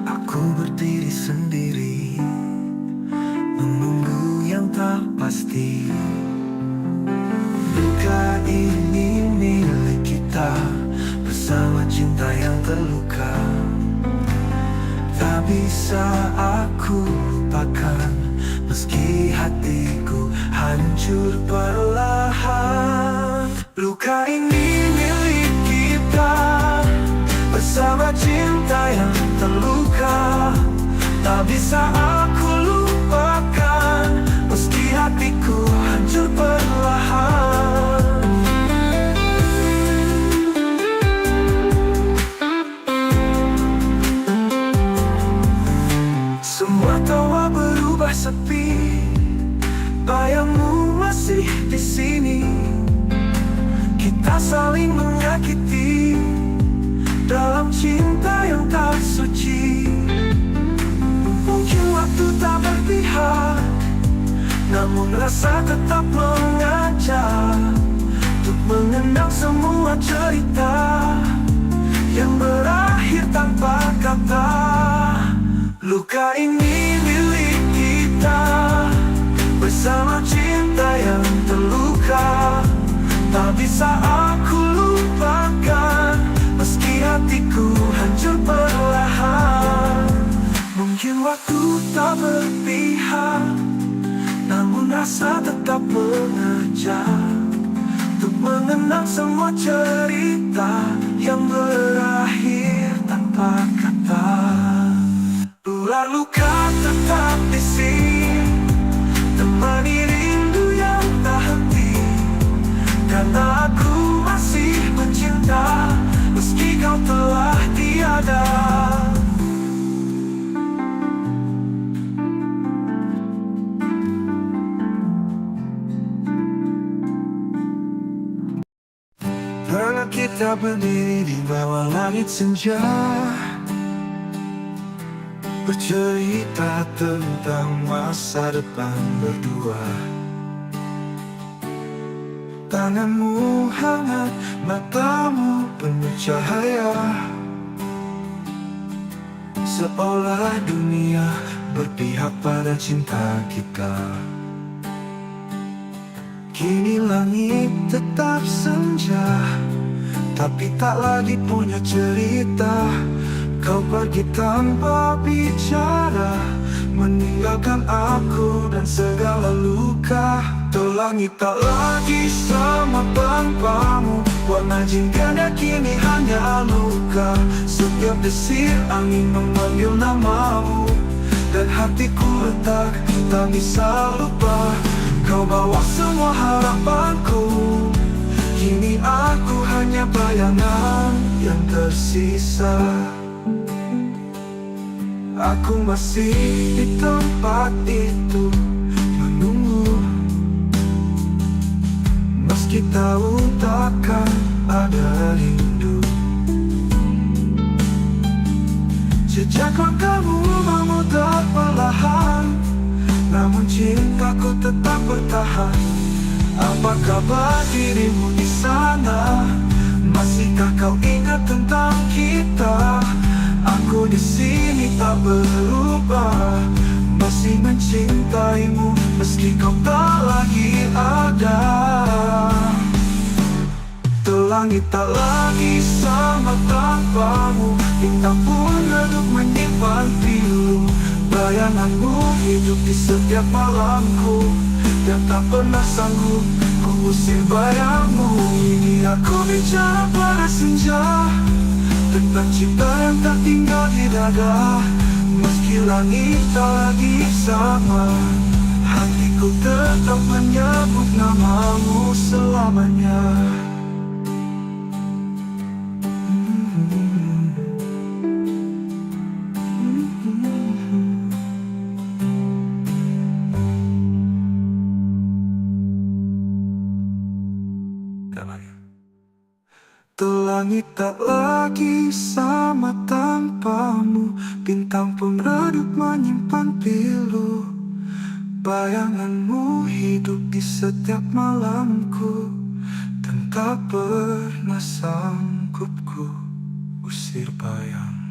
Aku berdiri sendiri, menunggu yang tak pasti. Luka ini milik kita, bersama cinta yang terluka. Tak bisa aku lupakan, meski hatiku hancur perlahan. Luka ini milik kita, bersama cinta yang terluka. Tak bisa aku lupakan, meski hatiku hancur perlahan. Semua tawa berubah sepi, bayangmu masih di sini. Kita saling menyakiti dalam cinta yang tak suci. Mungkin waktu tak berpihak, namun rasa tetap mengajak untuk mengenang semua cerita yang berakhir tanpa kata. Luka ini milik kita, bersama cinta yang terluka. Tak bisa aku lupakan, meski hatiku hancur perlahan. Mungkin waktu tak berpihak, namun rasa tetap mengajak untuk mengenang semua cerita yang berakhir tanpa kata. Ular luka tetap di sini, temani rindu yang tak henti. Karena aku masih mencinta, meski kau telah tiada. Pernah kita berdiri di bawah langit senja, bercerita tentang masa depan berdua. Tanganmu hangat, matamu penuh cahaya, seolah dunia berpihak pada cinta kita. Kini langit tetap senja, tapi tak lagi punya cerita. Kau pergi tanpa bicara, meninggalkan aku dan segala luka. Tuh langit tak lagi sama tanpamu, warna jingkanya kini hanya luka. Setiap desir angin memanggil namamu, dan hatiku retak, tak bisa lupa. Kau bawa semua harapanku, kini aku hanya bayangan yang tersisa. Aku masih di tempat itu, menunggu meski tahu takkan ada rindu. Jejak langkahmu memudar perlahan, namun cintaku tetap bertahan. Apa kabar dirimu di sana? Masihkah kau ingat tentang kita? Aku di sini tak berubah, masih mencintaimu meski kau tak lagi ada. Langit tak lagi sama tanpamu, bintang pun redup menyimpan pilu. Bayanganmu hidup di setiap malamku, dan tak pernah sanggup ku usir bayangmu. Ini aku bicara pada senja, tentang cinta yang tak tinggal di dada. Meski langit tak lagi sama, hatiku tetap menyebut namamu selamanya. Langit tak lagi sama tanpamu, bintang pun redup menyimpan pilu. Bayanganmu hidup di setiap malamku, dan tak pernah sanggup ku usir bayangmu.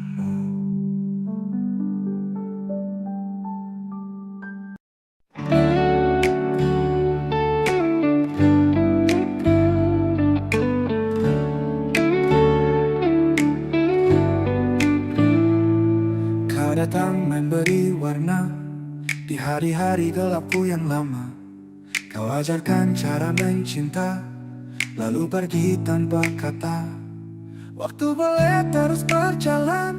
Datang memberi warna di hari-hari gelapku yang lama. Kau ajarkan cara mencinta, lalu pergi tanpa kata. Waktu boleh terus berjalan,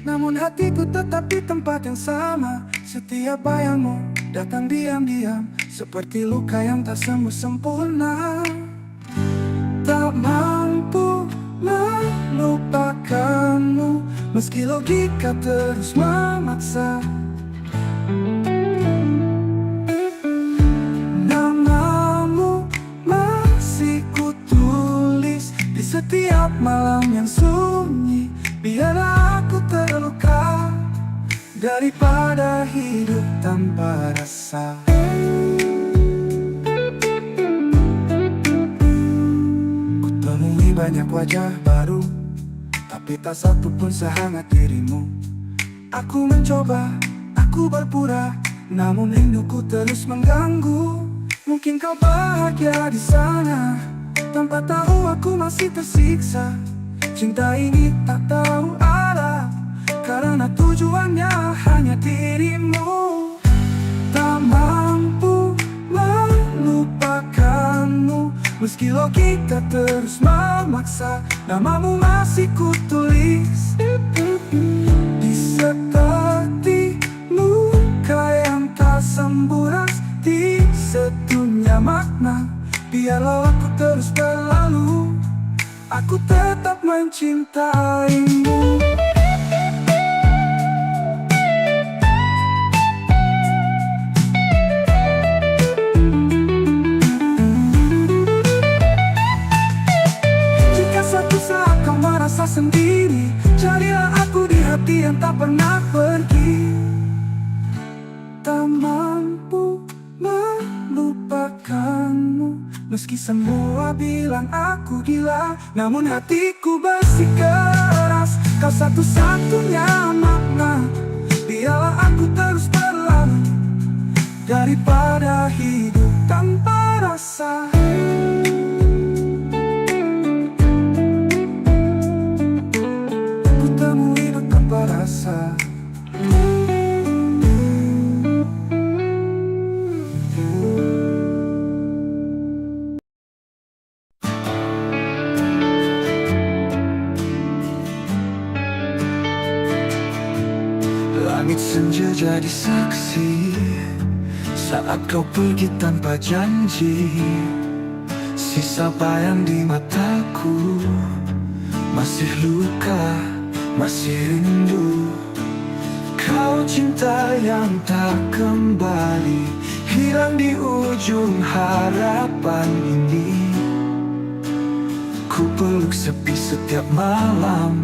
namun hatiku tetap di tempat yang sama. Setiap bayangmu datang diam-diam, seperti luka yang tak sembuh sempurna. Tak mampu melupakanmu, meski logika terus memaksa. Namamu masih kutulis di setiap malam yang sunyi. Biarlah aku terluka daripada hidup tanpa rasa. Kutemui banyak wajah baru, tapi tak satu pun sehangat dirimu. Aku mencoba, aku berpura, namun rinduku terus mengganggu. Mungkin kau bahagia di sana, tanpa tahu aku masih tersiksa. Cinta ini tak tahu arah, karena tujuannya hanya dirimu. Tak mampu melupakanmu, meski logika terus memaksa. Namamu masih kutulis di seperti luka yang tak sembuh, di sedunia makna. Biarlah aku terus berlalu, aku tetap mencintaimu. Sendiri, carilah aku di hati yang tak pernah pergi. Tak mampu melupakanmu, meski semua bilang aku gila, namun hatiku bersikeras. Kau satu-satunya makna. Biarlah aku terus berlalu daripada hidup tanpa rasa. Rasa. Langit senja jadi saksi saat kau pergi tanpa janji. Sisa bayang di mataku, masih luka, masih rindu. Kau cinta yang tak kembali, hilang di ujung harapan ini. Ku peluk sepi setiap malam,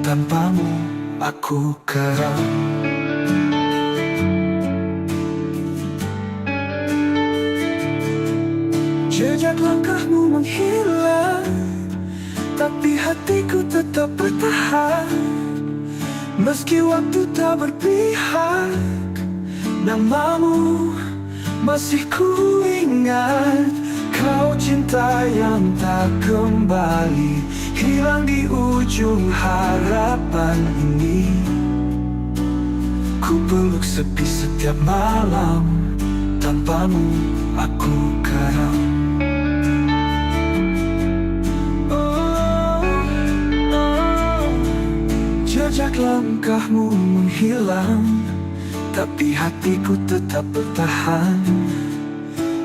tanpamu aku karam. Jejak langkahmu menghilang, tapi hatiku tetap bertahan. Meski waktu tak berpihak, namamu masih ku ingat. Kau cinta yang tak kembali, hilang di ujung harapan ini. Ku peluk sepi setiap malam, tanpamu aku karam. Jejak langkahmu menghilang, tapi hatiku tetap bertahan.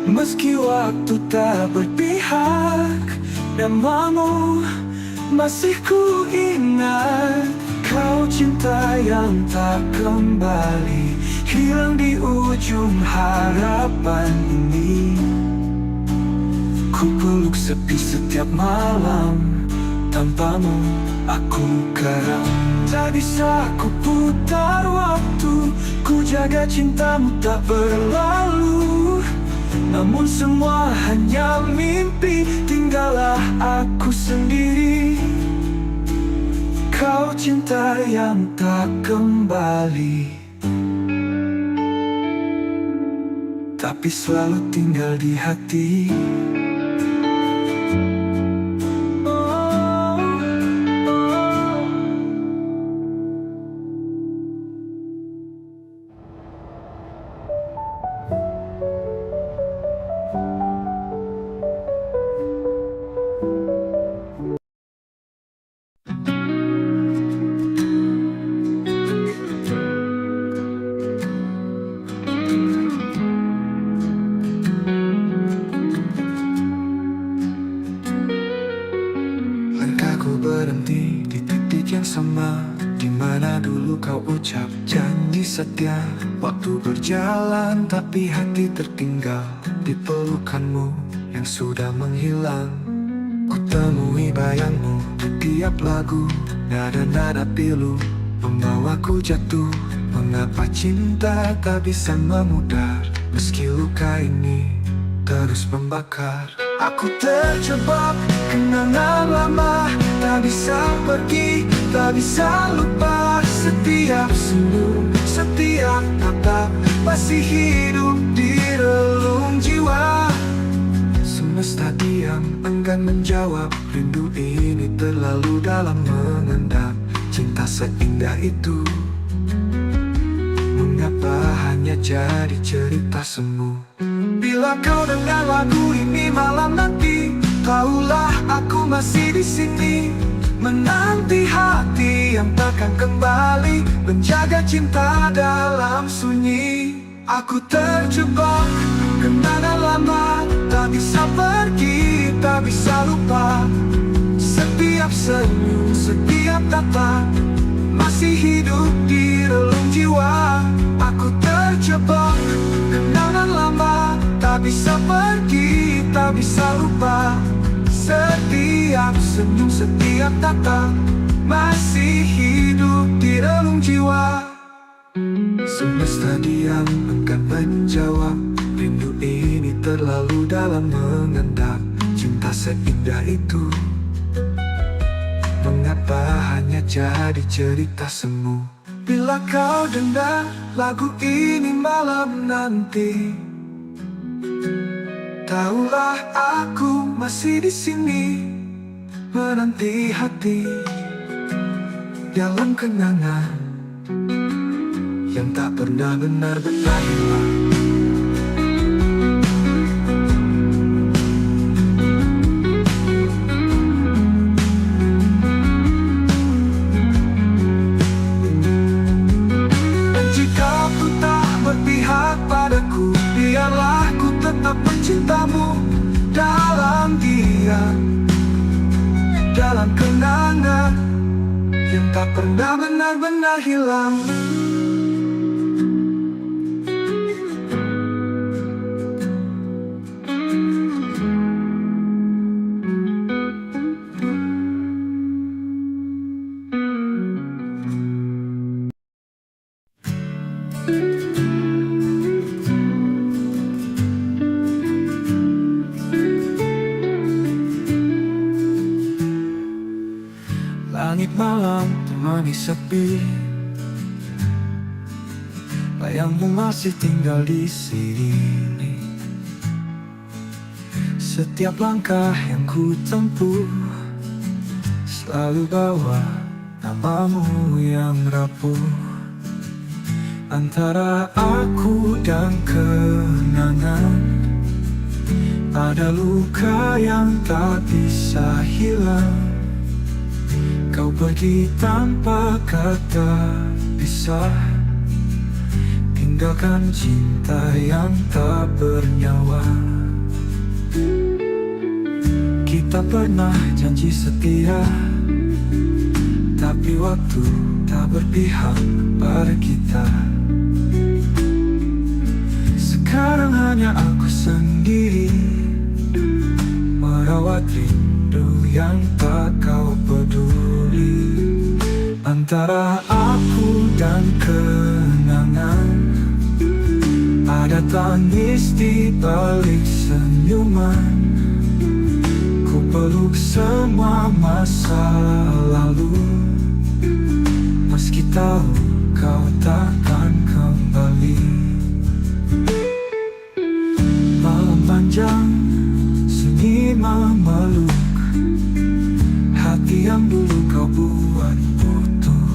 Meski waktu tak berpihak, namamu masih ku ingat. Kau cinta yang tak kembali, hilang di ujung harapan ini. Ku peluk sepi setiap malam, tanpamu aku karam. Tak bisa ku putar waktu, ku jaga cintamu tak berlalu. Namun semua hanya mimpi, tinggallah aku sendiri. Kau cinta yang tak kembali, tapi selalu tinggal di hati. Berhenti di titik yang sama, di mana dulu kau ucap janji setia. Waktu berjalan tapi hati tertinggal di pelukanmu yang sudah menghilang. Ku temui bayangmu di tiap lagu, nada-nada pilu membawaku jatuh. Mengapa cinta tak bisa memudar, meski luka ini terus membakar. Aku terjebak kenangan lama, tak bisa pergi, tak bisa lupa. Setiap senyum, setiap tatap masih hidup di relung jiwa. Semesta diam, enggan menjawab. Rindu ini terlalu dalam mengendap. Cinta seindah itu, mengapa hanya jadi cerita semu? Bila kau dengar lagu ini malam nanti, tahulah aku masih di sini, menanti hati yang takkan kembali, menjaga cinta dalam sunyi. Aku terjebak kenangan lama, tak bisa pergi, tak bisa lupa. Setiap senyum, setiap tatap masih hidup di relung jiwa. Aku terjebak kenangan lama, tak bisa pergi, tak bisa lupa. Setiap senyum, setiap tatap masih hidup di relung jiwa. Semesta diam, enggan menjawab. Rindu ini terlalu dalam mengendap. Cinta seindah itu, mengapa hanya jadi cerita semu? Bila kau dengar lagu ini malam nanti, tahulah aku masih di sini, menanti hati dalam kenangan yang tak pernah benar-benar hilang. Padaku, biarlah ku tetap mencintamu dalam diam, dalam kenangan yang tak pernah benar-benar hilang. menemani sepi. Bayangmu masih tinggal di sini. Setiap langkah yang ku tempuh selalu bawa namamu yang rapuh. Antara aku dan kenangan ada luka yang tak bisa hilang. Kau pergi tanpa kata pisah, tinggalkan cinta yang tak bernyawa. Kita pernah janji setia, tapi waktu tak berpihak pada kita. Sekarang hanya aku sendiri merawat rindu yang tak kau peduli. Antara aku dan kenangan ada tangis di balik senyuman. Ku peluk semua masa lalu, meski tahu kau takkan kembali. Malam panjang, sunyi memeluk hati yang dulu kau buat utuh.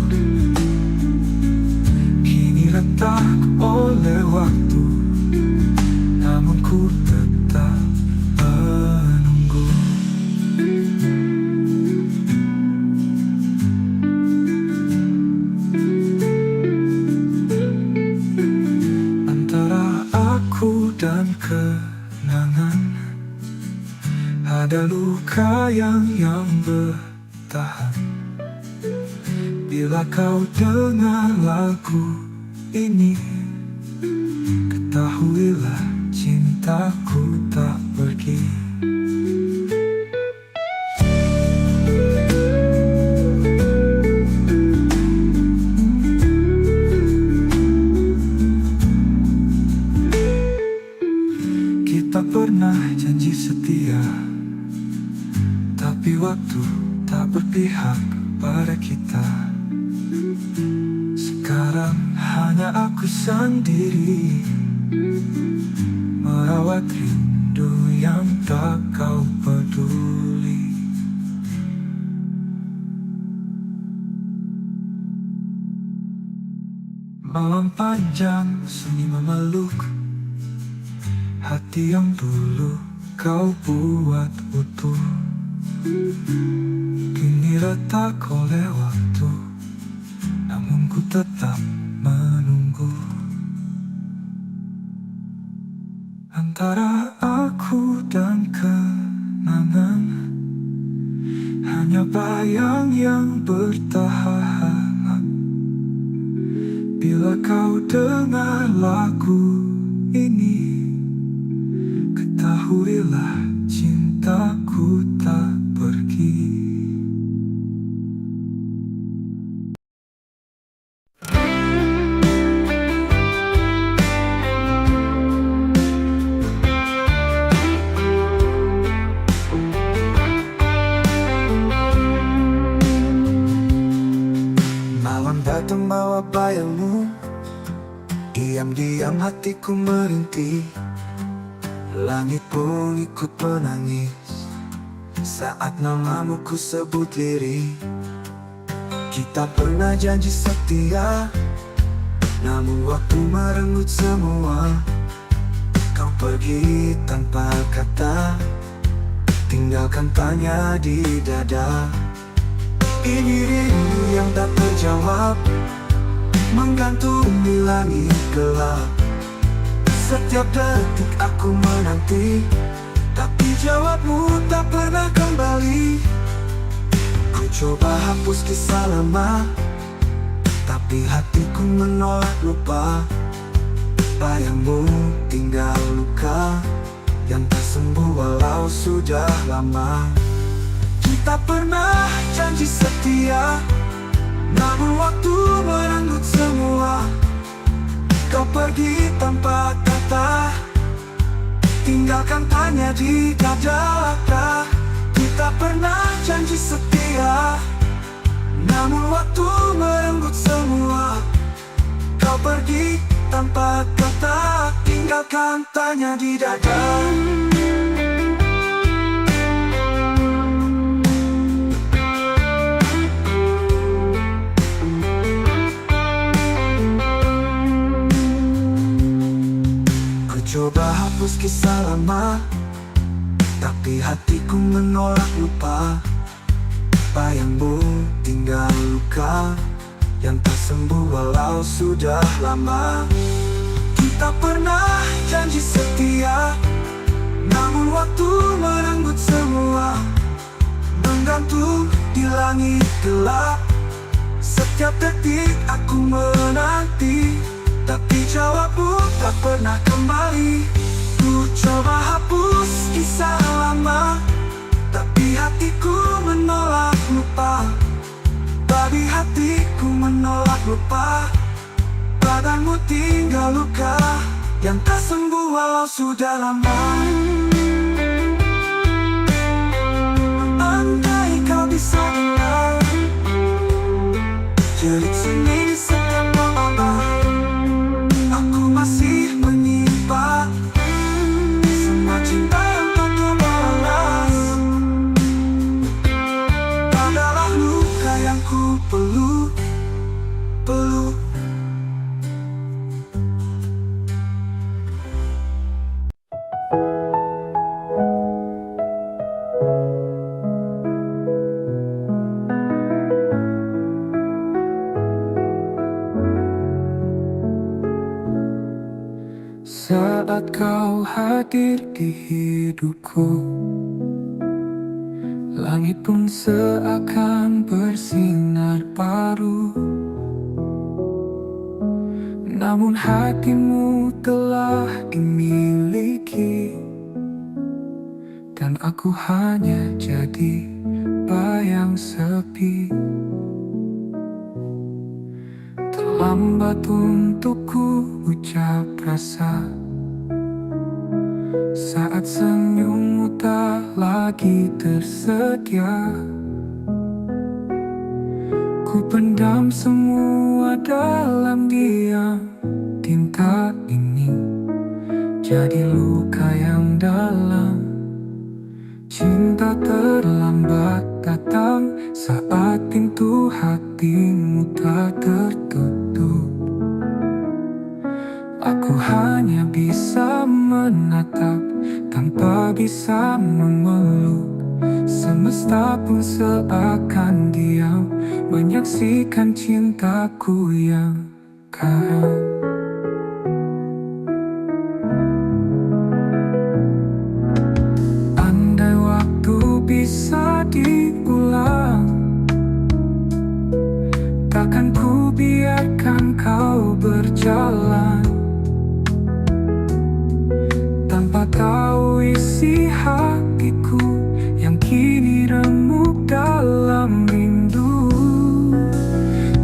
Kini retak oleh waktu, namun ku tetap menunggu. Antara aku dan kenangan ada luka yang bertahan. Bila kau dengar lagu ini, ketahuilah cintaku tak pergi. Kita pernah janji setia, tapi waktu tak berpihak pada kita. Sekarang hanya aku sendiri merawat rindu yang tak kau peduli. Malam panjang, sunyi memeluk hati yang dulu kau buat utuh. Kini retak oleh waktu, namun ku tetap menunggu. Antara aku dan kenangan hanya bayang yang bertahan. Bila kau dengar lagu ini, ketahuilah cintaku tak pergi. Malam datang bawa bayangmu, diam-diam hatiku merintih. Langit pun ikut menangis saat namamu ku sebut lirih. Kita pernah janji setia, namun waktu merenggut semua. Kau pergi tanpa kata, tinggalkan tanya di dada. Ini rindu yang tak terjawab, menggantung di langit gelap. Setiap detik aku menanti, tapi jawabmu tak pernah kembali. Ku coba hapus kisah lama, tapi hatiku menolak lupa. Bayangmu tinggal luka yang tak sembuh walau sudah lama. Kita pernah janji setia, namun waktu merenggut semua. Kau pergi tanpa kata, tinggalkan tanya di dada. Kita pernah janji setia, Namun waktu merenggut semua. Kau pergi tanpa kata, tinggalkan tanya di dada. Ku coba hapus kisah lama, tapi hatiku menolak lupa. Bayangmu tinggal luka yang tak sembuh walau sudah lama. Kita pernah janji setia, namun waktu merenggut semua. Menggantung di langit gelap, setiap detik aku menanti, tapi jawabmu tak pernah kembali. Ku coba hapus kisah lama, tapi hatiku menolak lupa. Babi hatiku menolak lupa. Badanmu tinggal luka yang tak sembuh walau sudah lama. Andai kau bisa dengar jerit sunyi di setiap malam, aku masih menyimpan semua cinta yang tak terbalas. Adalah luka yang ku peluk. Saat kau hadir di hidupku, langit pun seakan bersinar baru. Namun hatimu telah dimiliki, dan aku hanya jadi bayang sepi. Terlambat untuk ku ucap rasa saat senyummu tak lagi tersedia. Ku pendam semua dalam diam. Tinta ini jadi luka yang dalam. Cinta terlambat datang saat pintu hatimu tak tertutup. Aku hanya bisa menatap tanpa bisa memeluk. Semesta pun seakan diam menyaksikan cintaku yang karam. Andai waktu bisa diulang, takkan ku biarkan kau berjalan tanpa tahu isi hatiku yang kini remuk dalam rindu.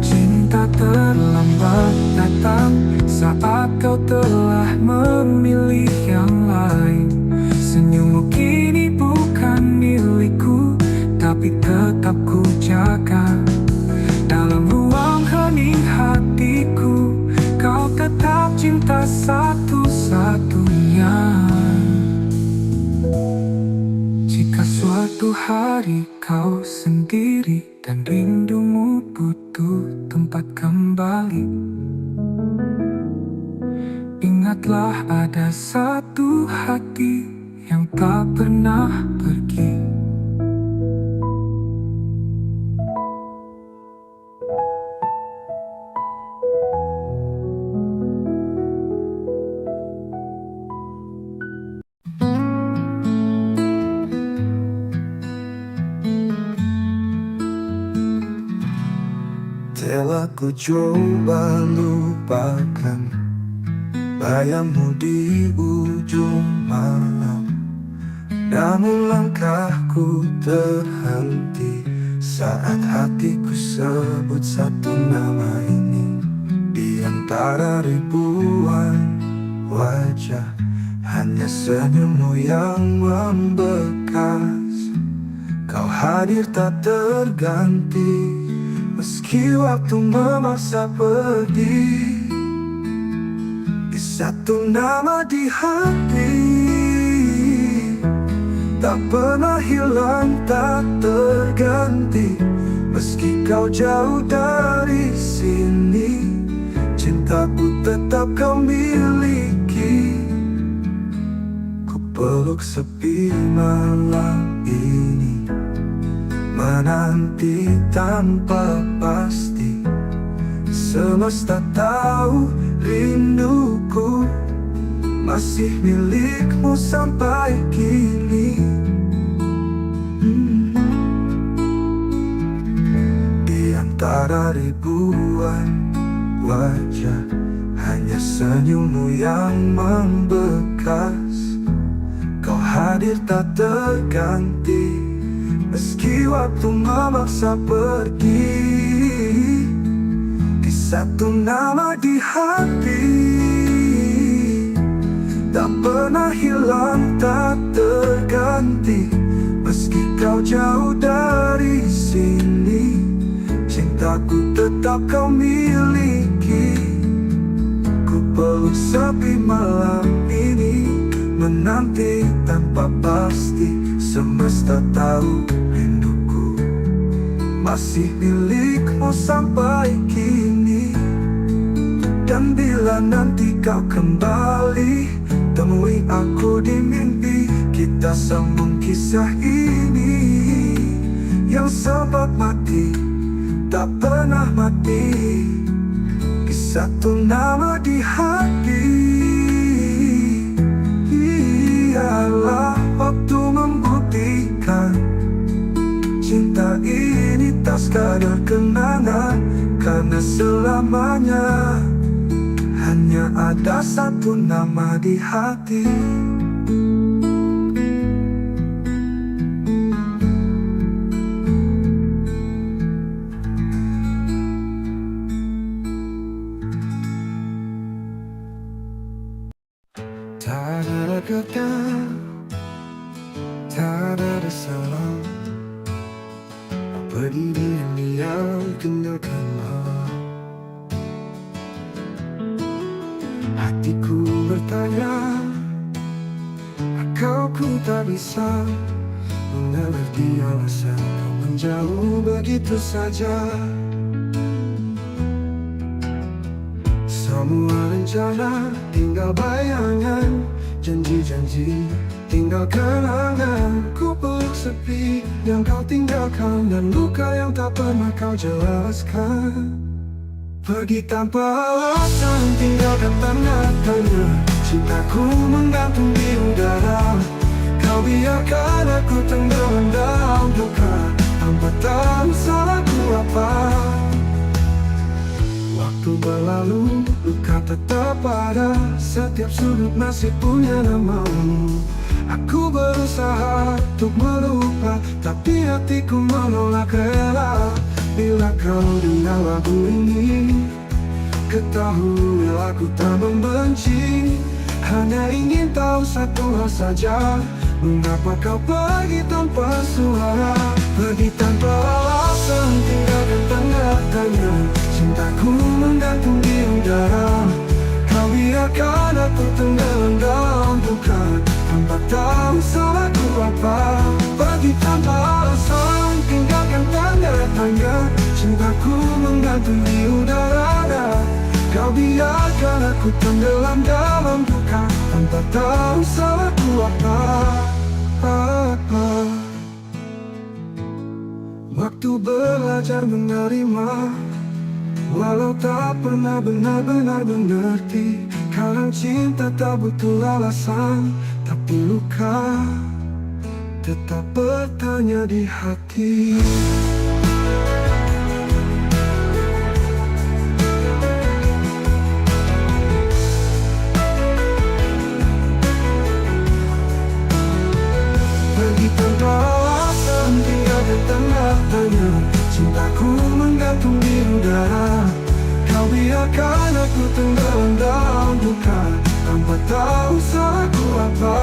Cinta terlambat datang saat kau telah memilih yang lain. Senyummu kini bukan milikku, tapi tetap ku jaga. Dalam ruang hening hatiku, kau tetap cinta satu-satunya. Jika suatu hari kau sendiri dan rindumu butuh tempat kembali, ingatlah ada satu hati yang tak pernah pergi. Telah ku coba lupakan bayangmu di ujung malam, namun langkahku terhenti saat hatiku sebut satu nama ini. Di antara ribuan wajah, hanya senyummu yang membekas. Kau hadir tak terganti, Meski waktu memaksa pergi, di satu nama di hati, tak pernah hilang, tak terganti. Meski kau jauh dari sini, cintaku tetap kau miliki. Ku peluk sepi malam ini, menanti tanpa pasti. Semesta tahu rinduku masih milikmu sampai kini. Di antara ribuan wajah, hanya senyummu yang membekas. Kau hadir tak terganti, meski waktu memaksa pergi. Di satu nama di hati, tak pernah hilang, tak terganti. Meski kau jauh dari sini, cintaku tetap kau miliki. Ku peluk sepi malam ini, menanti tanpa pasti. Semesta tahu rinduku masih milikmu sampai kini. Dan bila nanti kau kembali, temui aku di mimpi. Kita sambung kisah ini yang sempat mati, tak pernah mati. Di satu nama di hati, ialah waktu membuktikan cinta ini tak sekadar kenangan. Karena selamanya hanya ada satu nama di hati. Tak ada kata, tak ada salah. Pergi diam-diam tinggalkanlah. Hatiku bertanya, kau ku tak bisa mengerti alasan kau menjauh begitu saja. Semua rencana tinggal bayangan, janji-janji tinggal kenangan. Ku peluk sepi yang kau tinggalkan, dan luka yang tak pernah kau jelaskan. Pergi tanpa alasan, tinggalkan tanda tanya. Cintaku menggantung di udara. Kau biarkan aku tenggelam dalam duka, tanpa tahu salahku apa. Waktu berlalu, luka tetap ada. Setiap sudut masih punya namamu. Aku berusaha untuk melupa, tapi hatiku menolak rela. Bila kau dengar lagu ini, ketahui aku tak membenci. Hanya ingin tahu satu hal saja, mengapa kau pergi tanpa suara. Pergi tanpa alasan, tinggalkan tanda tanya. Cintaku menggantung di udara. Kau biarkan aku tenggelam dalam duka, tanpa tahu salahku apa. Pergi tanpa alasan, tinggalkan tanda tanya. Cintaku menggantung di udara. Kau biarkan aku tenggelam dalam duka, tanpa tahu salahku apa. Waktu belajar menerima, walau tak pernah benar-benar mengerti. Kadang cinta tak butuh alasan, tapi luka tetap bertanya di hati. Pergi tanpa alasan, tinggalkan tanda tanya. Cintaku menggantung di udara. Kau biarkan aku tenggelam dalam duka, tanpa tahu salahku apa.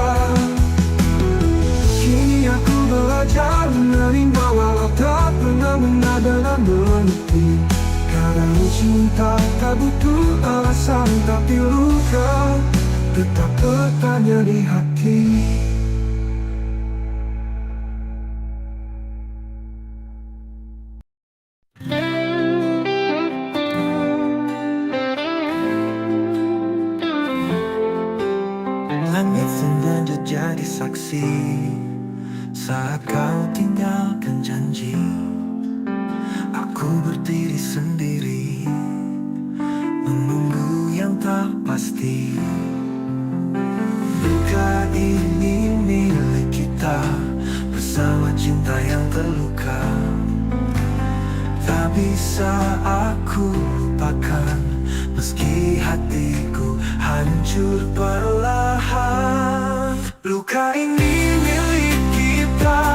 Kini aku belajar menerima, walau tak pernah benar-benar mengerti. cinta tak butuh alasan, tapi luka tetap bertanya di hati. Langit sengaja jadi saksi saat kau tinggalkan janji. Aku berdiri sendiri menunggu yang tak pasti. Luka ini milik kita bersama cinta yang terluka. Tak bisa aku lupakan meski hatiku hancur perlahan. Luka ini milik kita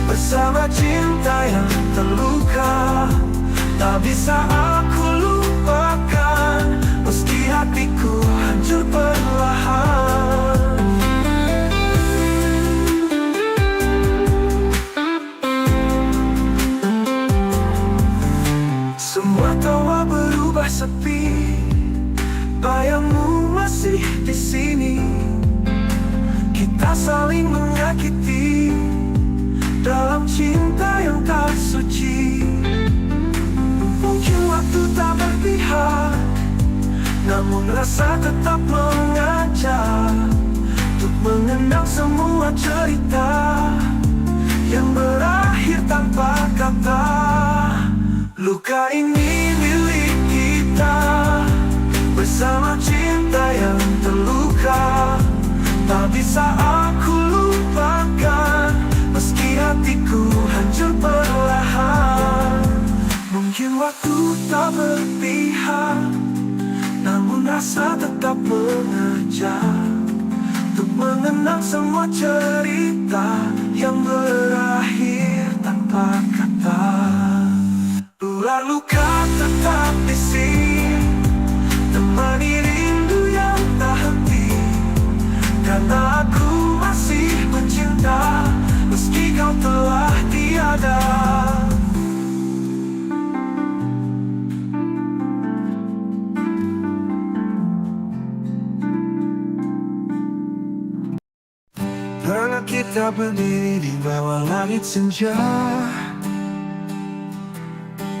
bersama cinta yang terluka. Tak bisa aku lupakan meski hatiku hancur perlahan. Semua tawa berubah sepi, bayangmu masih di sini. Kita saling menyakiti dalam cinta yang tak suci. Mungkin waktu tak berpihak, namun rasa tetap mengajak untuk mengenang semua cerita yang berakhir tanpa kata. Luka ini milik kita bersama cinta yang terluka. Tak bisa aku lupakan meski hatiku hancur perlahan. Mungkin waktu tak berpihak, namun rasa tetap mengajak untuk mengenang semua cerita yang berakhir tanpa kata. Ular luka tetap di sini, temani rindu yang tak henti. Karena aku masih mencinta meski kau telah tiada. Pernah kita berdiri di bawah langit senja,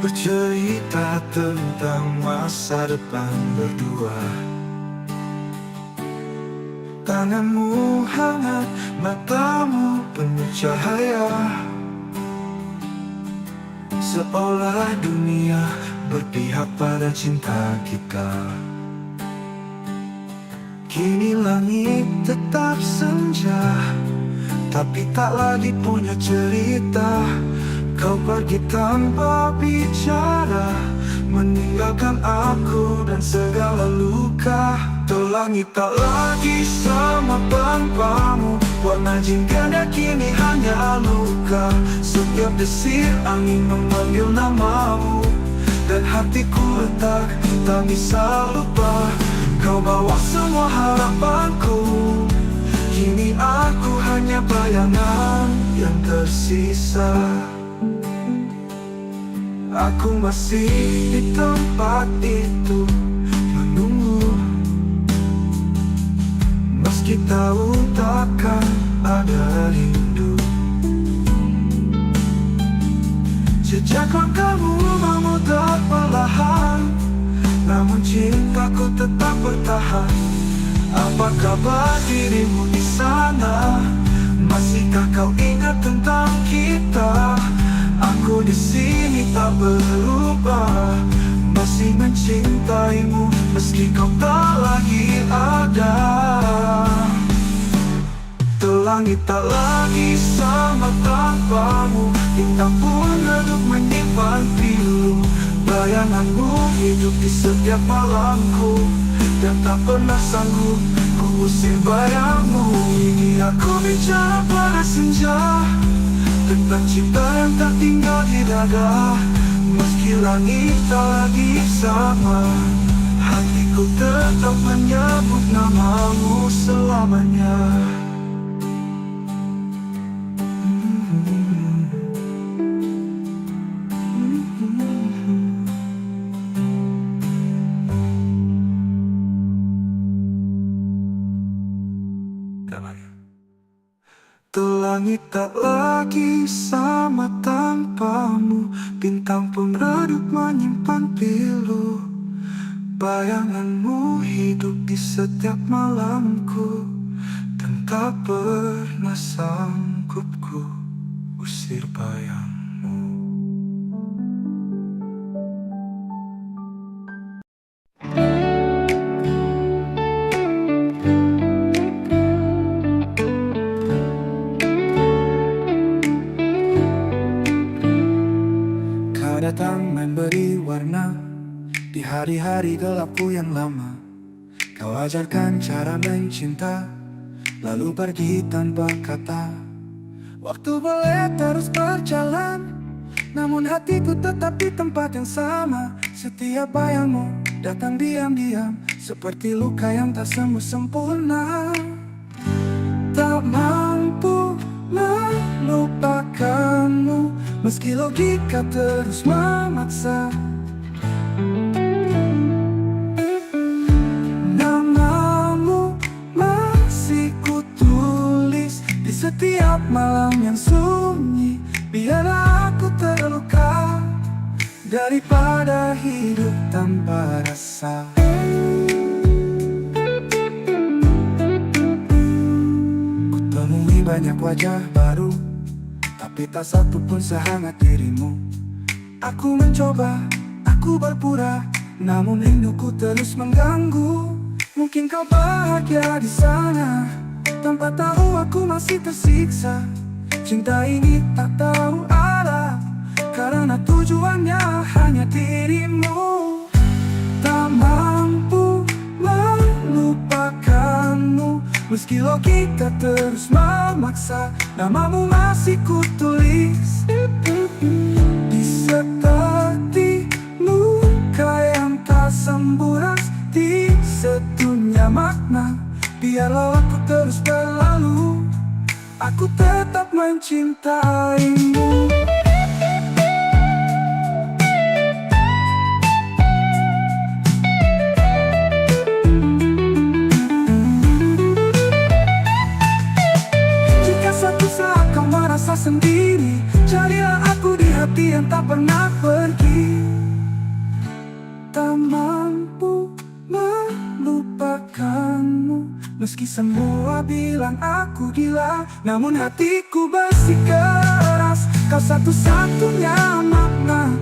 bercerita tentang masa depan berdua. Tanganmu hangat, matamu penuh cahaya, seolah dunia berpihak pada cinta kita. Kini langit tetap senja, tapi tak lagi punya cerita. Kau pergi tanpa bicara, meninggalkan aku dan segala luka. Langit tak lagi sama tanpamu, warna jingga kini hanya luka. Setiap desir angin memanggil namamu, dan hatiku retak, tak bisa lupa. Kau bawa semua harapanku, kini aku hanya bayangan yang tersisa. Aku masih di tempat itu menunggu, meski tahu takkan ada rindu. Jejak langkahmu memutar perlahan, namun cintaku tetap bertahan. Apa kabar dirimu di sana? Masihkah kau ingat tentang kita? Aku di sini tak berubah, masih mencintaimu meski kau tak lagi ada. Langit tak lagi sama tanpamu, bintang pun redup menyimpan pilu. Bayanganmu hidup di setiap malamku, dan tak pernah sanggup ku usir bayangmu. Ini aku bicara pada senja, tentang cinta yang tak tinggal di dada. Meski langit tak lagi sama, hatiku tetap menyebut namamu selamanya. Langit tak lagi sama tanpamu, bintang pun redup menyimpan pilu. Bayanganmu hidup di setiap malamku, dan tak pernah sanggup ku usir bayangmu. Kau datang memberi warna di hari-hari gelapku yang lama. Kau ajarkan cara mencinta, lalu pergi tanpa kata. Waktu boleh terus berjalan, namun hatiku tetap di tempat yang sama. Setiap bayangmu datang diam-diam, seperti luka yang tak sembuh sempurna. Tak mampu melupakanmu, meski logika terus memaksa. Namamu masih kutulis di setiap malam yang sunyi. Biarlah aku terluka daripada hidup tanpa rasa. Kutemui banyak wajah baru, tapi tak satu pun sehangat dirimu. Aku mencoba, aku berpura, namun rinduku terus mengganggu. Mungkin kau bahagia di sana, tanpa tahu aku masih tersiksa. Cinta ini tak tahu arah, karena tujuannya hanya dirimu. Tak mampu melupakanmu, meski logika terus memaksa. Namamu masih kutulis di seperti luka yang tak sembuh ras, di sedunia makna. Biarlah aku terus berlalu, aku tetap mencintaimu. Jika suatu saat kau merasa sendiri, carilah aku di hati yang tak pernah pergi. Tak mampu melupakanmu, meski semua bilang aku gila, namun hatiku bersikeras. Kau satu-satunya makna,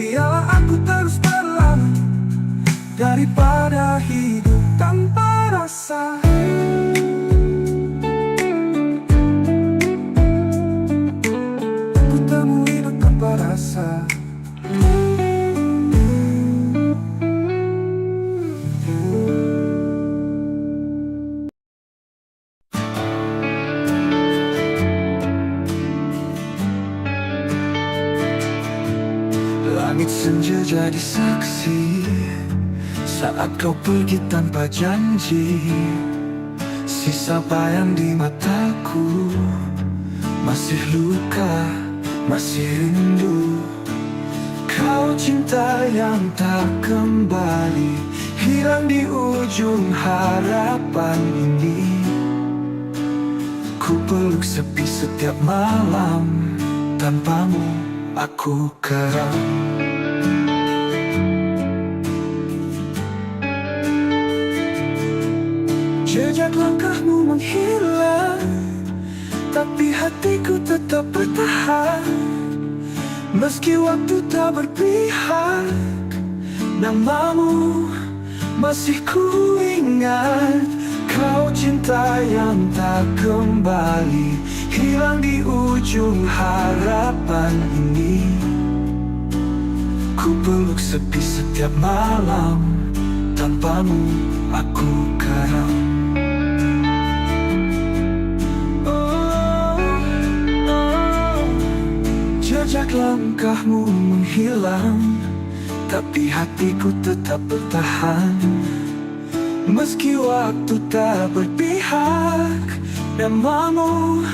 biarlah aku terus berlalu daripada hidup tanpa rasa. Ku temui hidup tanpa rasa. Langit senja jadi saksi saat kau pergi tanpa janji. Sisa bayang di mataku, masih luka, masih rindu. Kau cinta yang tak kembali, hilang di ujung harapan ini. Ku peluk sepi setiap malam, tanpamu aku keram. Jejak langkahmu menghilang, tapi hatiku tetap bertahan. Meski waktu tak berpihak, namamu masih ku ingat. Kau cinta yang tak kembali, hilang di ujung harapan ini. Ku peluk sepi setiap malam, tanpamu aku karam. Jejak langkahmu menghilang, tapi hatiku tetap bertahan. Meski waktu tak berpihak, namamu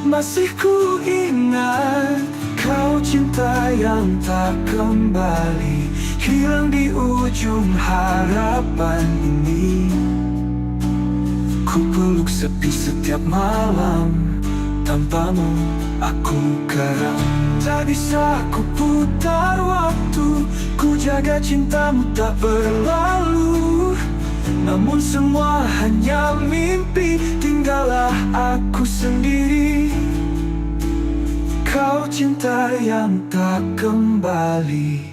masih ku ingat. Kau cinta yang tak kembali, hilang di ujung harapan ini. Ku peluk sepi setiap malam, tanpamu aku karam. Tak bisa ku putar waktu, ku jaga cintamu tak berlalu. Namun semua hanya mimpi, tinggallah aku sendiri. Kau cinta yang tak kembali,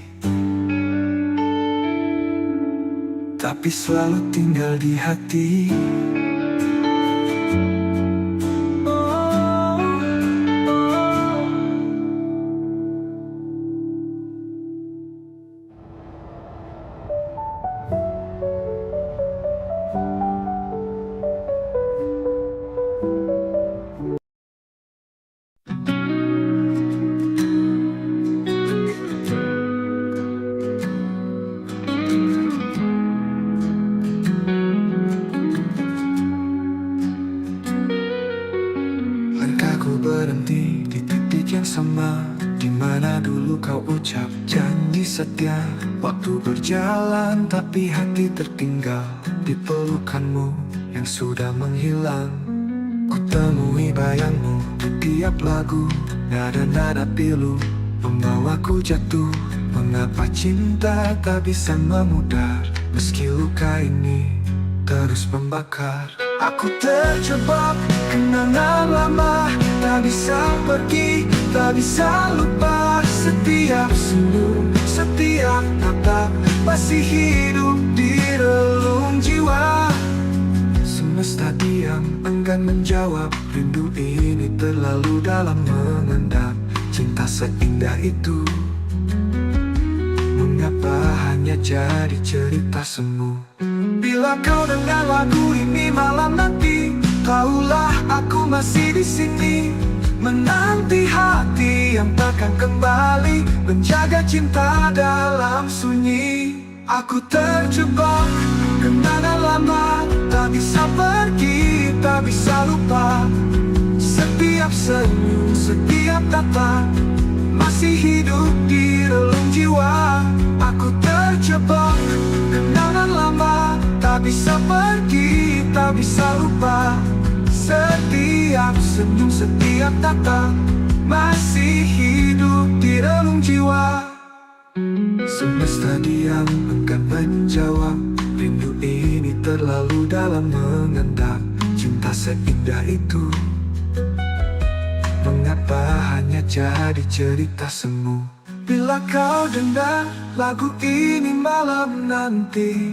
tapi selalu tinggal di hati. Langkahku berhenti di titik yang sama, di mana dulu kau ucap janji setia. Waktu berjalan tapi hati tertinggal di pelukanmu yang sudah menghilang. Ku temui bayangmu di tiap lagu, nada-nada pilu membawaku jatuh. Mengapa cinta tak bisa memudar, meski luka ini terus membakar. Aku terjebak kenangan lama, tak bisa pergi, tak bisa lupa. Setiap senyum, setiap tatap masih hidup di relung jiwa. Semesta diam, enggan menjawab. Rindu ini terlalu dalam mengendap. Cinta seindah itu, mengapa hanya jadi cerita semu? Bila kau dengar lagu ini malam nanti, tahulah aku masih di sini, menanti hati yang takkan kembali, menjaga cinta dalam sunyi. Aku terjebak kenangan lama, tak bisa pergi, tak bisa lupa. Setiap senyum, setiap tatap masih hidup di relung jiwa. Aku terjebak kenangan lama, tak bisa pergi, tak bisa lupa. Setiap senyum, setiap tatap masih hidup di relung jiwa. Semesta diam, enggan menjawab. Rindu ini terlalu dalam mengendap. Cinta seindah itu, mengapa hanya jadi cerita semu? Bila kau dengar lagu ini malam nanti,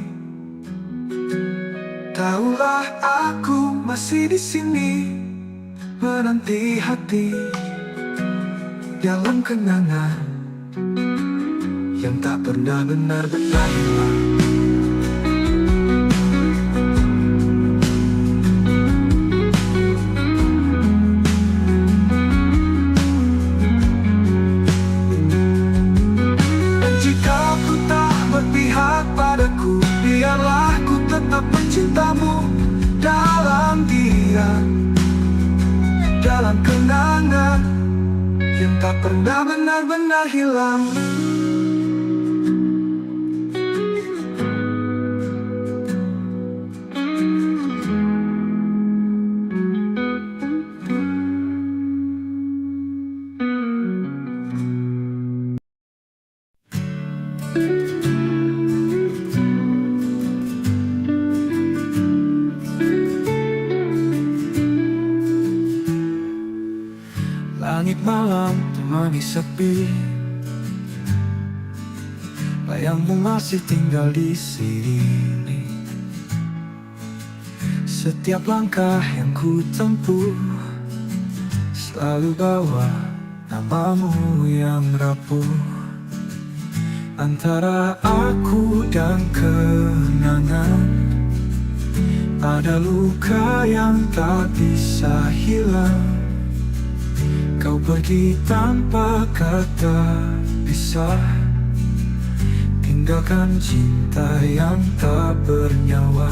tahulah aku masih di sini, menanti hati dalam kenangan yang tak pernah benar-benar hilang. Padaku, biarlah ku tetap mencintamu dalam diam, dalam kenangan yang tak pernah benar-benar hilang. Langit malam temani sepi, bayangmu masih tinggal di sini. Setiap langkah yang ku tempuh selalu bawa namamu yang rapuh. Antara aku dan kenangan ada luka yang tak bisa hilang. Kau pergi tanpa kata pisah, tinggalkan cinta yang tak bernyawa.